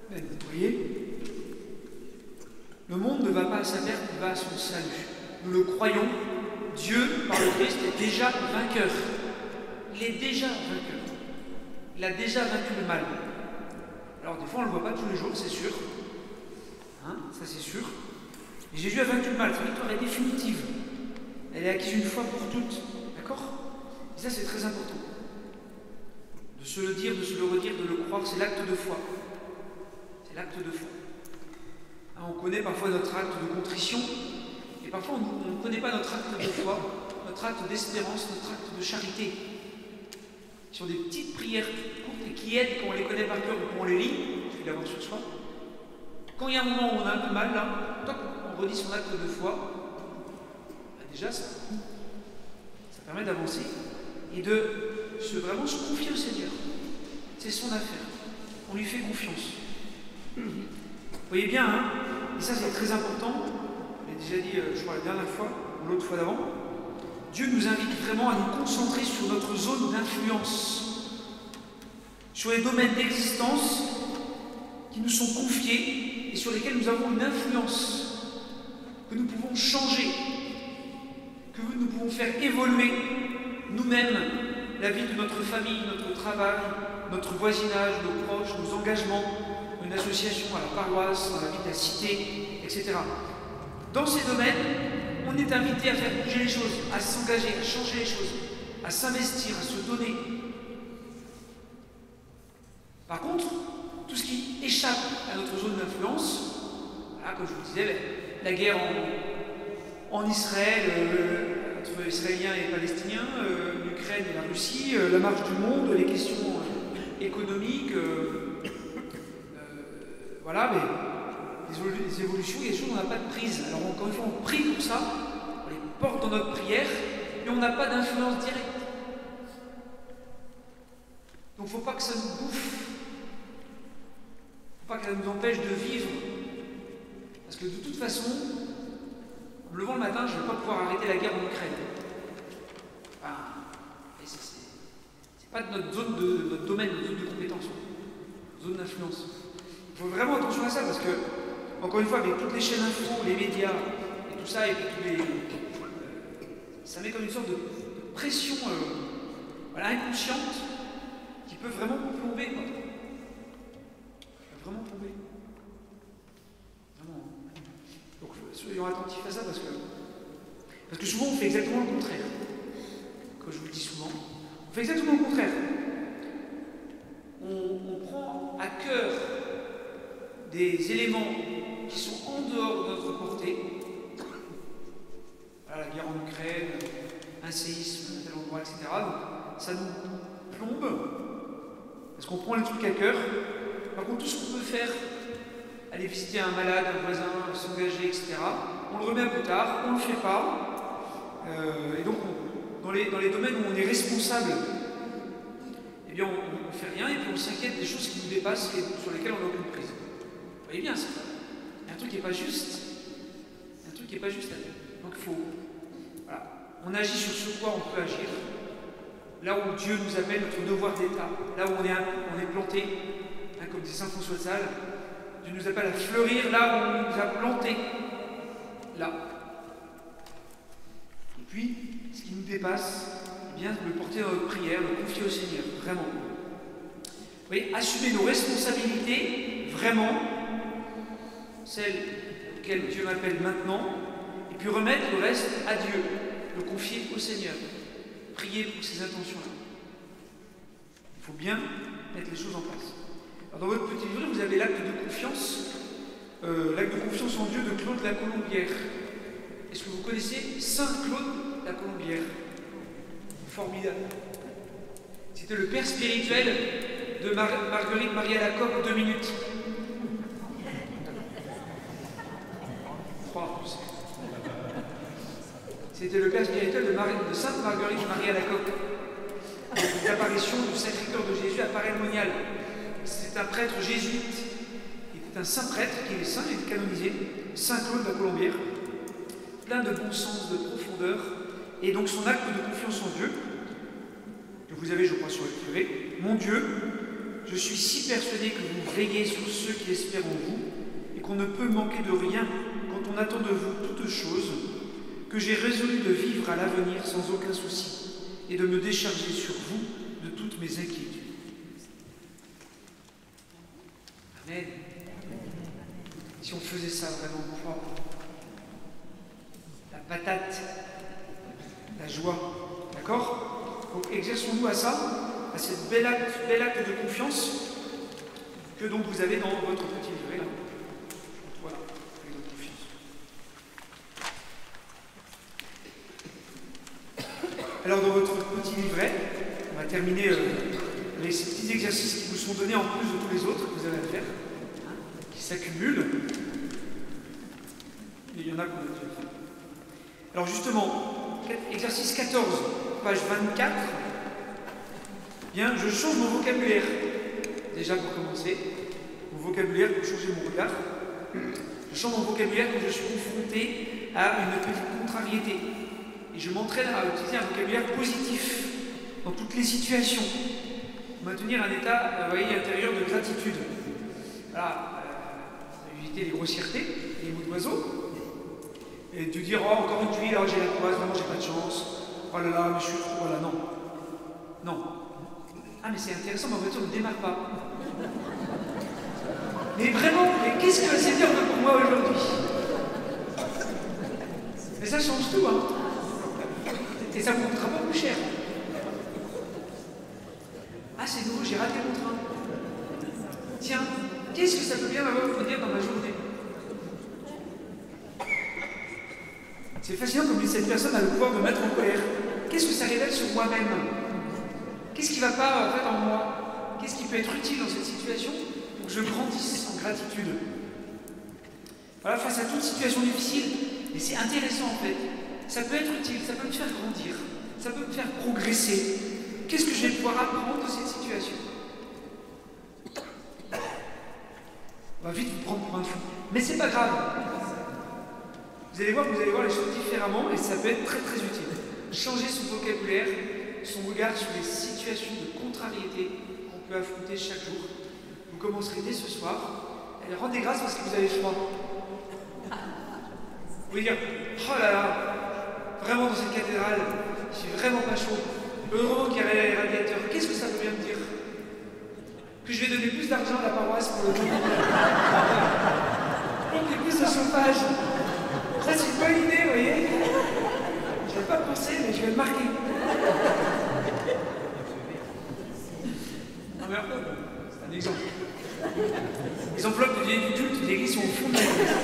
Vous voyez ? Le monde ne va pas à sa perte, il va à son salut. Nous le croyons, Dieu, par le Christ, est déjà vainqueur. Il est déjà vainqueur. Il a déjà vaincu le mal. Alors des fois on ne le voit pas tous les jours, c'est sûr. Hein, ça c'est sûr. Mais Jésus a vaincu le mal, sa victoire est définitive. Elle est acquise une fois pour toutes. D'accord? Et ça c'est très important. De se le dire, de se le redire, de le croire, c'est l'acte de foi. C'est l'acte de foi. On connaît parfois notre acte de contrition, et parfois on ne connaît pas notre acte de foi, notre acte d'espérance, notre acte de charité. Sur des petites prières courtes et qui aident quand on les connaît par cœur ou quand on les lit, il suffit d'avoir sur soi. Quand il y a un moment où on a un peu mal, là, toc, on redit son acte de foi, déjà ça permet d'avancer et de vraiment se confier au Seigneur. C'est son affaire. On lui fait confiance. Vous voyez bien, hein, et ça c'est très important, je l'ai déjà dit, je crois, la dernière fois, ou l'autre fois d'avant, Dieu nous invite vraiment à nous concentrer sur notre zone d'influence, sur les domaines d'existence qui nous sont confiés et sur lesquels nous avons une influence, que nous pouvons changer, que nous pouvons faire évoluer nous-mêmes la vie de notre famille, notre travail, notre voisinage, nos proches, nos engagements, une association à la paroisse, dans la vie de la cité, etc. Dans ces domaines, on est invité à faire bouger les choses, à s'engager, à changer les choses, à s'investir, à se donner. Par contre, tout ce qui échappe à notre zone d'influence, voilà, comme je vous disais, la guerre en Israël, entre Israéliens et Palestiniens, l'Ukraine et la Russie, la marche du monde, les questions économiques, voilà, mais les évolutions, il y a des choses où on n'a pas de prise. Alors encore une fois, on prie pour ça, on les porte dans notre prière, mais on n'a pas d'influence directe. Donc il ne faut pas que ça nous bouffe, il ne faut pas que ça nous empêche de vivre. Parce que de toute façon, en me levant le matin, je ne vais pas pouvoir arrêter la guerre en Ukraine. Enfin, c'est pas de notre zone de notre domaine, notre zone de compétence, zone d'influence. Il faut vraiment attention à ça parce que, encore une fois, avec toutes les chaînes info, les médias et tout ça, et puis tous les, ça met comme une sorte de pression voilà, inconsciente qui peut vraiment plomber. Quoi. Vraiment plomber. Vraiment. Donc soyons attentifs à ça parce que souvent on fait exactement le contraire. Comme je vous le dis souvent, on fait exactement le contraire. On prend à cœur des éléments qui sont en dehors de notre portée. Voilà, la guerre en Ukraine, un séisme à tel endroit, etc. Donc, ça nous plombe, parce qu'on prend les trucs à cœur. Par contre, tout ce qu'on peut faire, aller visiter un malade, un voisin, s'engager, etc., on le remet à plus tard, on ne le fait pas. Et donc, dans les domaines où on est responsable, eh bien, on ne fait rien et puis on s'inquiète des choses qui nous dépassent et sur lesquelles on n'a aucune prise. Vous voyez bien, c'est un truc qui n'est pas juste. Un truc qui n'est pas juste à faire. Donc il faut. Voilà. On agit sur ce quoi on peut agir. Là où Dieu nous appelle, notre devoir d'État. Là où on est planté, hein, comme dit saint François de Sales, Dieu nous appelle à fleurir là où on nous a planté. Là. Et puis, ce qui nous dépasse, eh bien, le porter dans notre prière, le confier au Seigneur, vraiment. Vous voyez, assumer nos responsabilités, vraiment, celles auxquelles Dieu m'appelle maintenant, et puis remettre le reste à Dieu, le confier au Seigneur, prier pour ces intentions-là. Il faut bien mettre les choses en place. Alors dans votre petit livret, vous avez l'acte de confiance en Dieu de Claude la Colombière. Est-ce que vous connaissez Saint Claude la Colombière? Formidable. C'était le père spirituel de Marguerite Marie Alacoque, 2 minutes. 3 en plus. C'était le père spirituel de Sainte Marguerite Marie Alacoque. L'apparition du Sacré-Cœur de Jésus à Paray-le-Monial. C'était un prêtre jésuite. Il était un saint prêtre, qui est saint, il est canonisé, Saint Claude la Colombière. Plein de bon sens, de profondeur. Et donc son acte de confiance en Dieu, que vous avez, je crois, sur le curé. Mon Dieu, je suis si persuadé que vous veillez sur ceux qui espèrent en vous, et qu'on ne peut manquer de rien quand on attend de vous toutes choses, que j'ai résolu de vivre à l'avenir sans aucun souci, et de me décharger sur vous de toutes mes inquiétudes. Amen. Si on faisait ça vraiment fort, la patate, la joie, d'accord? Donc exerçons-nous à ça, à cette bel acte de confiance que donc vous avez dans votre petit livret là. Voilà, acte de confiance. Alors dans votre petit livret, on va terminer avec ces petits exercices qui vous sont donnés en plus de tous les autres que vous avez à faire, hein, qui s'accumulent. Et il y en a qu'on a déjà fait. Alors justement, exercice 14, page 24. Bien, je change mon vocabulaire. Déjà pour commencer. mon vocabulaire pour changer mon regard. Je change mon vocabulaire quand je suis confronté à une petite contrariété. Et je m'entraîne à utiliser un vocabulaire positif dans toutes les situations. Pour maintenir un état intérieur de gratitude. Voilà, éviter les grossièretés, les mots d'oiseau. Et de dire, oh, encore une tuile, j'ai la poisse, vraiment j'ai pas de chance. Oh là là, mais je suis trop, voilà, non. Non. Ah, mais c'est intéressant, ma voiture ne démarre pas. Mais vraiment, mais qu'est-ce que le Seigneur veut pour moi aujourd'hui? Mais ça change tout, hein. Et ça ne me coûtera pas plus cher. Ah, c'est nouveau, j'ai raté mon train. Tiens, qu'est-ce que ça peut bien avoir venir dans ma journée? C'est fascinant comme cette personne a le pouvoir de me mettre en colère. Qu'est-ce que ça révèle sur moi-même? Qu'est-ce qui ne va pas en fait en moi? Qu'est-ce qui peut être utile dans cette situation pour que je grandisse en gratitude? Voilà, face à toute situation difficile, et c'est intéressant en fait, ça peut être utile, ça peut me faire grandir, ça peut me faire progresser. Qu'est-ce que je vais pouvoir apprendre de cette situation? On va vite vous prendre pour un fou. Mais c'est pas grave. Vous allez voir les choses différemment et ça peut être très très utile. Changer son vocabulaire, son regard sur les situations de contrariété qu'on peut affronter chaque jour. Vous commencerez dès ce soir. Et rendez grâce parce que vous avez froid. Vous pouvez dire, oh là là, vraiment dans cette cathédrale, j'ai vraiment pas chaud. Heureusement qu'il y a les radiateurs. Qu'est-ce que ça veut bien me dire? Que je vais donner plus d'argent à la paroisse pour le moment. Pour qu'il y ait plus de chauffage. Ça, c'est une bonne idée, vous voyez. Je n'avais pas pensé, mais je vais le marquer. Non, mais c'est un exemple. Les enveloppes de vieilles du culte, les gris sont au fond de l'église.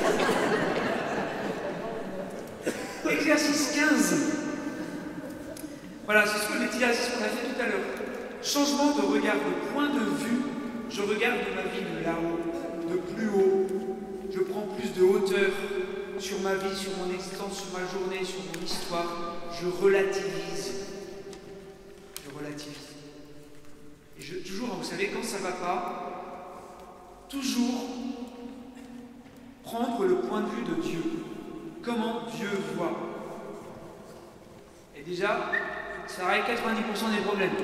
Exercice 15. Voilà, c'est ce que les petits exercices qu'on a fait tout à l'heure. Changement de regard, de point de vue. Je regarde ma vie de là-haut, de plus haut. Je prends plus de hauteur sur ma vie, sur mon existence, sur ma journée, sur mon histoire. Je relativise. Je relativise. Et toujours, vous savez, quand ça ne va pas, toujours prendre le point de vue de Dieu. Comment Dieu voit. Et déjà, ça règle 90% des problèmes.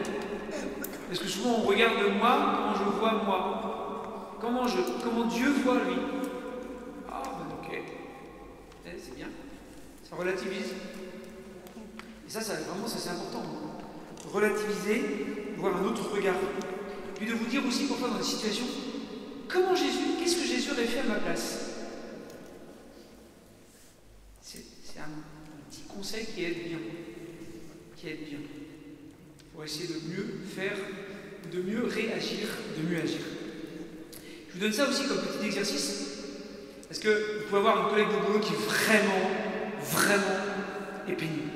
Parce que souvent on regarde moi, comment je vois moi. Comment Dieu voit lui. Ah ben ok. C'est bien. Ça relativise. Et ça vraiment, ça c'est important. Relativiser, voir un autre regard. Puis de vous dire aussi parfois dans des situations, qu'est-ce que Jésus aurait fait à ma place? C'est un petit conseil qui aide bien. Pour essayer de mieux faire, de mieux réagir, de mieux agir. Je vous donne ça aussi comme petit exercice, parce que vous pouvez avoir un collègue de boulot qui est vraiment est pénible.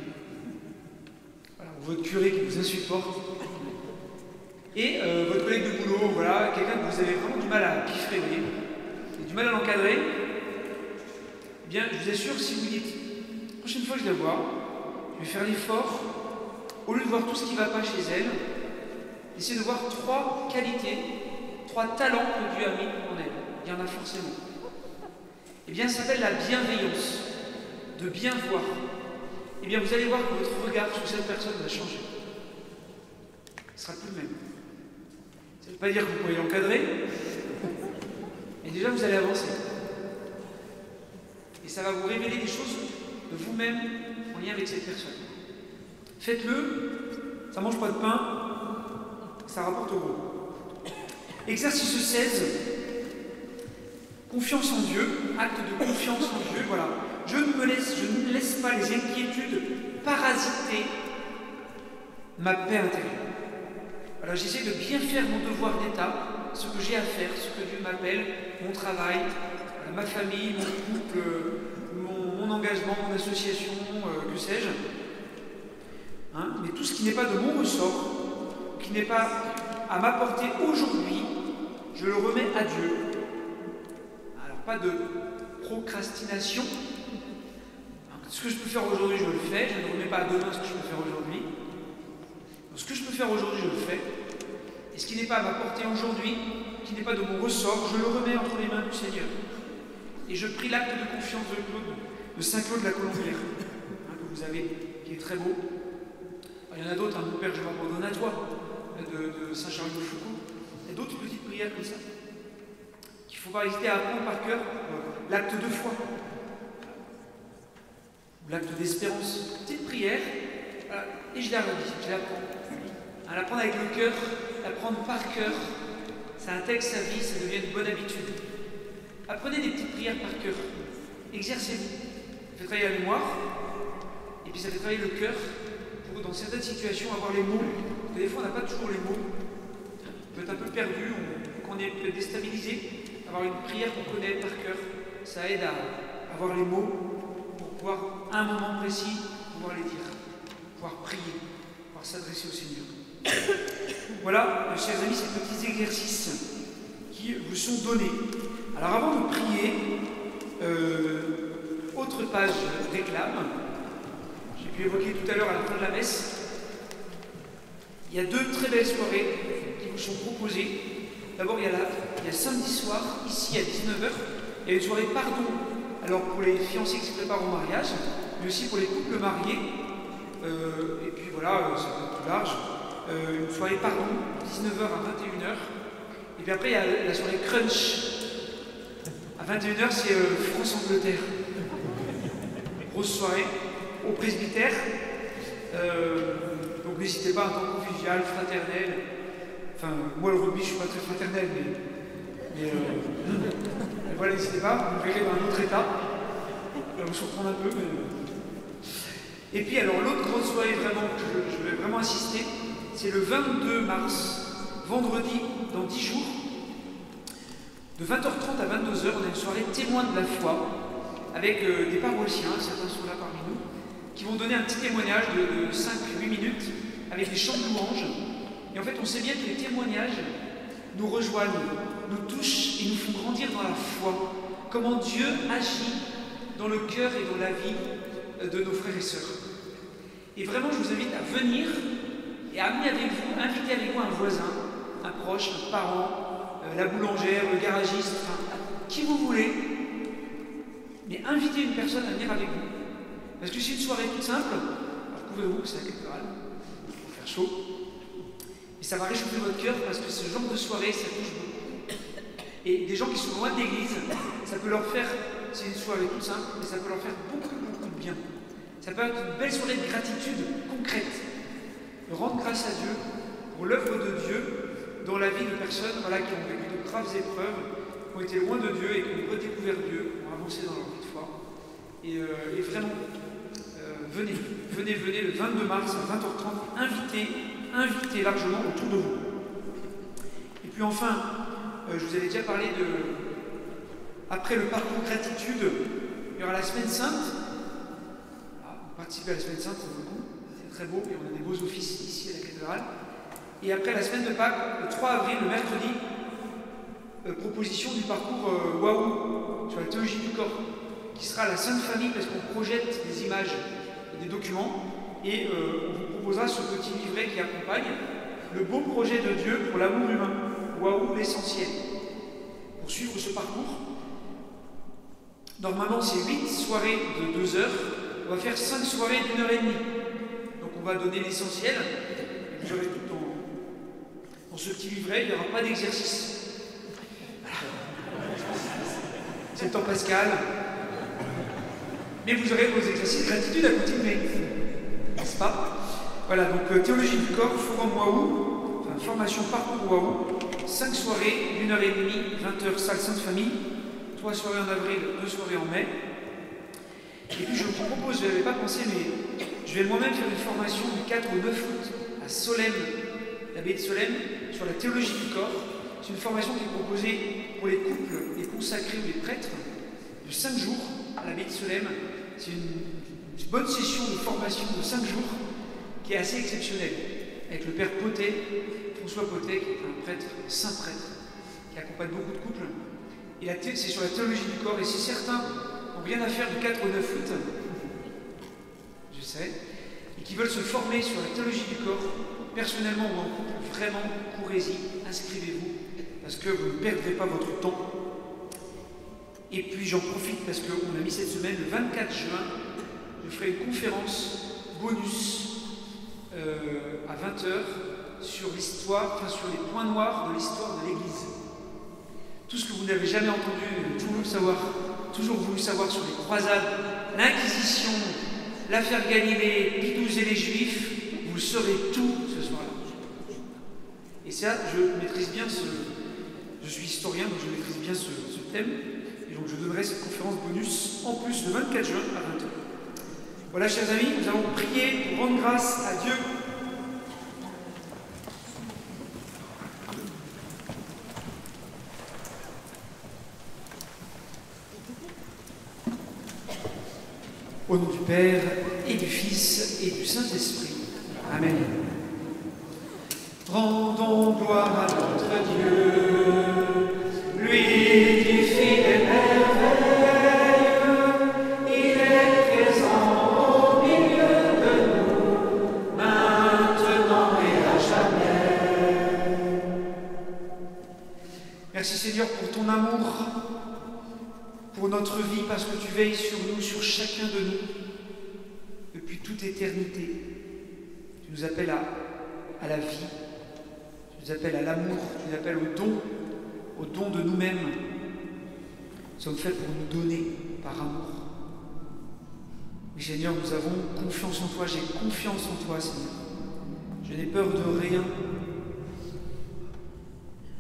Voilà, ou votre curé qui vous insupporte. Et votre collègue de boulot, voilà, quelqu'un que vous avez vraiment du mal à piffrer, vous voyez, et du mal à l'encadrer, eh bien, je vous assure, si vous dites, la prochaine fois que je la vois, je vais faire l'effort, au lieu de voir tout ce qui ne va pas chez elle, essayez de voir 3 qualités, 3 talents que Dieu a mis en elle. Il y en a forcément. Eh bien, ça s'appelle la bienveillance, de bien voir. Eh bien, vous allez voir que votre regard sur cette personne va changer. Ce ne sera plus le même. Ça ne veut pas dire que vous pouvez l'encadrer, mais déjà, vous allez avancer. Et ça va vous révéler des choses de vous-même en lien avec cette personne. Faites-le, ça ne mange pas de pain, ça rapporte au gros. Exercice 16, confiance en Dieu, acte de confiance en Dieu, voilà. Je ne laisse pas les inquiétudes parasiter ma paix intérieure. Voilà, j'essaie de bien faire mon devoir d'État, ce que j'ai à faire, ce que Dieu m'appelle, mon travail, ma famille, mon couple, mon engagement, mon association, que sais-je. Hein, mais tout ce qui n'est pas de mon ressort, qui n'est pas à ma portée aujourd'hui, je le remets à Dieu. Alors, pas de procrastination. Alors, ce que je peux faire aujourd'hui, je le fais. Je ne remets pas à demain ce que je peux faire aujourd'hui. Donc, ce que je peux faire aujourd'hui, je le fais. Et ce qui n'est pas à ma portée aujourd'hui, qui qui n'est pas de mon ressort, je le remets entre les mains du Seigneur. Et je prie l'acte de confiance de Saint Claude de la Colombière, que vous avez, qui est très beau. Alors, il y en a d'autres, mon Père, je m'abandonne à toi, de Saint Charles de Foucault. Il y a d'autres petites prières comme ça, qu'il ne faut pas hésiter à apprendre par cœur. L'acte de foi, ou l'acte d'espérance. Petite prière, voilà, et je la redis, je l'apprends. À l'apprendre avec le cœur, l'apprendre par cœur, ça intègre sa vie, ça devient une bonne habitude. Apprenez des petites prières par cœur, exercez-vous. Ça fait travailler la mémoire, et puis ça fait travailler le cœur pour, dans certaines situations, avoir les mots. Parce que des fois, on n'a pas toujours les mots. On peut être un peu perdu, on est peut-être déstabilisé. Avoir une prière qu'on connaît par cœur, ça aide à avoir les mots pour pouvoir, à un moment précis, pouvoir les dire, pouvoir prier, pouvoir s'adresser au Seigneur. Voilà, chers amis, ces petits exercices qui vous sont donnés. Alors avant de prier, autre page réclame, j'ai pu évoquer tout à l'heure à la fin de la messe, il y a deux très belles soirées qui vous sont proposées. D'abord, il y a samedi soir, ici à 19h, il y a une soirée pardon, alors pour les fiancés qui se préparent au mariage, mais aussi pour les couples mariés, et puis voilà, ça peut être plus large. Une soirée pardon, 19h à 21h. Et puis après, il y a la soirée crunch. À 21h, c'est France-Angleterre. Grosse soirée au presbytère. Donc n'hésitez pas, un temps convivial, fraternel. Enfin, moi le rugby, je ne suis pas très fraternel, mais voilà, n'hésitez pas, vous me verrez dans un autre état. Ça va vous surprendre un peu. Mais... Et puis alors, l'autre grosse soirée vraiment, que je vais vraiment insister, c'est le 22 mars, vendredi, dans 10 jours, de 20h30 à 22h, on a une soirée témoin de la foi, avec des paroissiens, certains sont là parmi nous, qui vont donner un petit témoignage de 5-8 minutes, avec des chants de louanges. Et en fait, on sait bien que les témoignages nous rejoignent, nous touchent et nous font grandir dans la foi. Comment Dieu agit dans le cœur et dans la vie de nos frères et sœurs. Et vraiment, je vous invite à venir et amener avec vous, inviter avec vous un voisin, un proche, un parent, la boulangère, le garagiste, enfin, qui vous voulez, mais invitez une personne à venir avec vous. Parce que c'est une soirée toute simple, alors couvrez-vous, c'est la cathédrale, il faut faire chaud, et ça va réchauffer votre cœur parce que ce genre de soirée, ça touche beaucoup. Et des gens qui sont loin de l'église, ça peut leur faire, c'est une soirée toute simple, mais ça peut leur faire beaucoup de bien. Ça peut être une belle soirée de gratitude concrète. De rendre grâce à Dieu pour l'œuvre de Dieu dans la vie de personnes voilà, qui ont vécu de graves épreuves, qui ont été loin de Dieu et qui ont redécouvert Dieu, qui ont avancé dans leur vie de foi. Et vraiment, venez le 22 mars à 20h30, invitez largement autour de vous. Et puis enfin, je vous avais déjà parlé de... Après le parcours gratitude, il y aura la Semaine Sainte. Participer à la Semaine Sainte, ça vaut le coup. C'est très beau et on a des beaux offices ici à la cathédrale. Et après la semaine de Pâques, le 3 avril, le mercredi, proposition du parcours Waouh sur la théologie du corps, qui sera la Sainte Famille parce qu'on projette des images et des documents et on vous proposera ce petit livret qui accompagne le beau projet de Dieu pour l'amour humain. Waouh, l'essentiel. Pour suivre ce parcours, normalement c'est 8 soirées de 2 heures. On va faire 5 soirées d'1h30. Donc on va donner l'essentiel. Et vous aurez tout dans ce petit livret, il n'y aura pas d'exercice. Voilà. C'est le temps pascal. Mais vous aurez vos exercices de gratitude à continuer. N'est-ce pas? Voilà, donc théologie du corps, forum Waouh, enfin, formation parcours Waouh, 5 soirées, 1h30, 20h, salle Sainte-Famille, 3 soirées en avril, 2 soirées en mai. Et puis je vous propose, je n'avais pas pensé, mais je vais moi-même faire une formation du 4 au 9 août à Solesmes, l'abbaye de Solesmes, sur la théologie du corps. C'est une formation qui est proposée pour les couples, les consacrés ou les prêtres, de 5 jours à l'abbaye de Solesmes. C'est une bonne session de formation de 5 jours qui est assez exceptionnelle, avec le père Potet, François Potet, qui est un prêtre, un saint prêtre, qui accompagne beaucoup de couples. Et c'est sur la théologie du corps, et si certains n'ont rien à faire du 4 au 9 août, je sais, et qui veulent se former sur la théologie du corps, personnellement ou en couple, vraiment, courez-y, inscrivez-vous, parce que vous ne perdrez pas votre temps. Et puis j'en profite parce qu'on a mis cette semaine, le 24 juin, je ferai une conférence bonus à 20h sur l'histoire, enfin sur les points noirs de l'histoire de l'Église. Tout ce que vous n'avez jamais entendu, toujours voulu savoir sur les croisades, l'Inquisition, l'affaire Galilée, Pie XII et les Juifs, vous saurez tout ce soir-là. Et ça, je maîtrise bien je suis historien, donc je maîtrise bien ce thème. Et donc je donnerai cette conférence bonus en plus le 24 juin à 20h. Voilà, chers amis, nous allons prier pour rendre grâce à Dieu. Au nom du Père, et du Fils, et du Saint-Esprit. Amen. Rendons gloire à notre Dieu, lui qui fit des merveilles. Il est présent au milieu de nous, maintenant et à jamais. Merci Seigneur pour ton amour, pour notre vie, parce que tu veilles sur nous, sur chacun de nous, depuis toute éternité. Tu nous appelles à la vie, tu nous appelles à l'amour, tu nous appelles au don de nous-mêmes. Nous sommes faits pour nous donner par amour. Oui Seigneur, nous avons confiance en toi, j'ai confiance en toi Seigneur. Je n'ai peur de rien,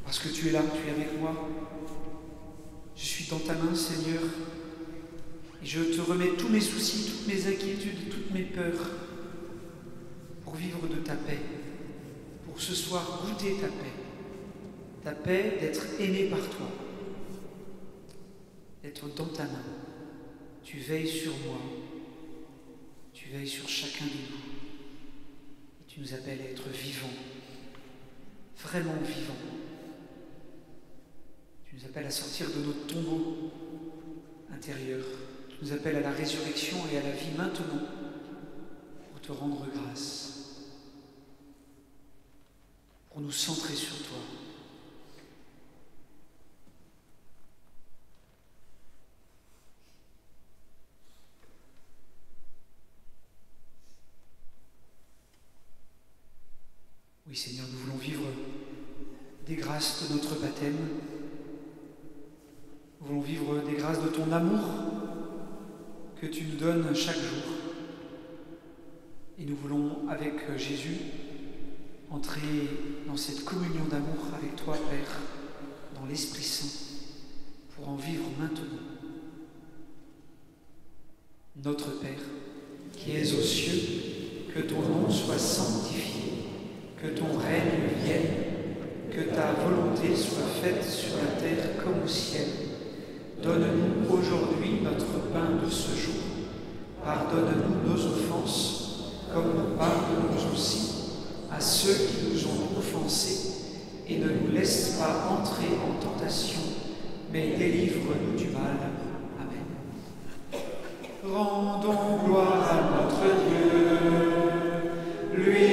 parce que tu es là, tu es avec moi. Je suis dans ta main, Seigneur, et je te remets tous mes soucis, toutes mes inquiétudes, toutes mes peurs, pour vivre de ta paix, pour ce soir goûter ta paix d'être aimé par toi, d'être dans ta main. Tu veilles sur moi, tu veilles sur chacun de nous, et tu nous appelles à être vivants, vraiment vivants. Tu nous appelles à sortir de notre tombeau intérieur. Tu nous appelles à la résurrection et à la vie maintenant pour te rendre grâce, pour nous centrer sur toi. Oui Seigneur, nous voulons vivre des grâces de notre baptême. Nous voulons vivre des grâces de ton amour que tu nous donnes chaque jour. Et nous voulons, avec Jésus, entrer dans cette communion d'amour avec toi, Père, dans l'Esprit Saint, pour en vivre maintenant. Notre Père, qui es aux cieux, que ton nom soit sanctifié, que ton règne vienne, que ta volonté soit faite sur la terre comme au ciel. Donne-nous aujourd'hui notre pain de ce jour. Pardonne-nous nos offenses, comme nous pardonnons aussi à ceux qui nous ont offensés. Et ne nous laisse pas entrer en tentation, mais délivre-nous du mal. Amen. Rendons gloire à notre Dieu, lui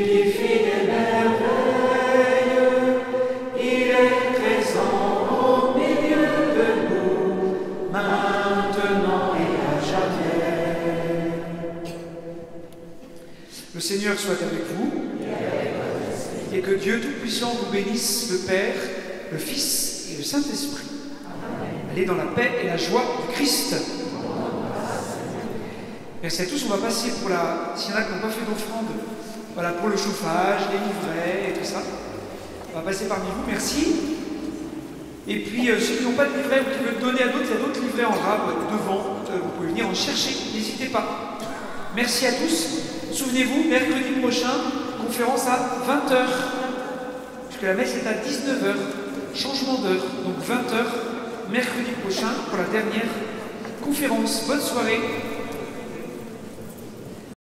qui fit des merveilles. Il est présent au milieu de nous, maintenant et à jamais. Le Seigneur soit avec vous, et que Dieu Tout-Puissant vous bénisse, le Père, le Fils et le Saint-Esprit. Allez dans la paix et la joie du Christ. Merci à tous. On va passer pour s'il y en a qui n'ont pas fait d'offrande, voilà, pour le chauffage, les livrets et tout ça. On va passer parmi vous, merci. Et puis, ceux qui n'ont pas de livret ou qui veulent donner à d'autres, il y a d'autres livrets en rab devant. Vous pouvez venir en chercher, n'hésitez pas. Merci à tous. Souvenez-vous, mercredi prochain, conférence à 20h. Puisque la messe est à 19h. Changement d'heure. Donc 20h, mercredi prochain, pour la dernière conférence. Bonne soirée.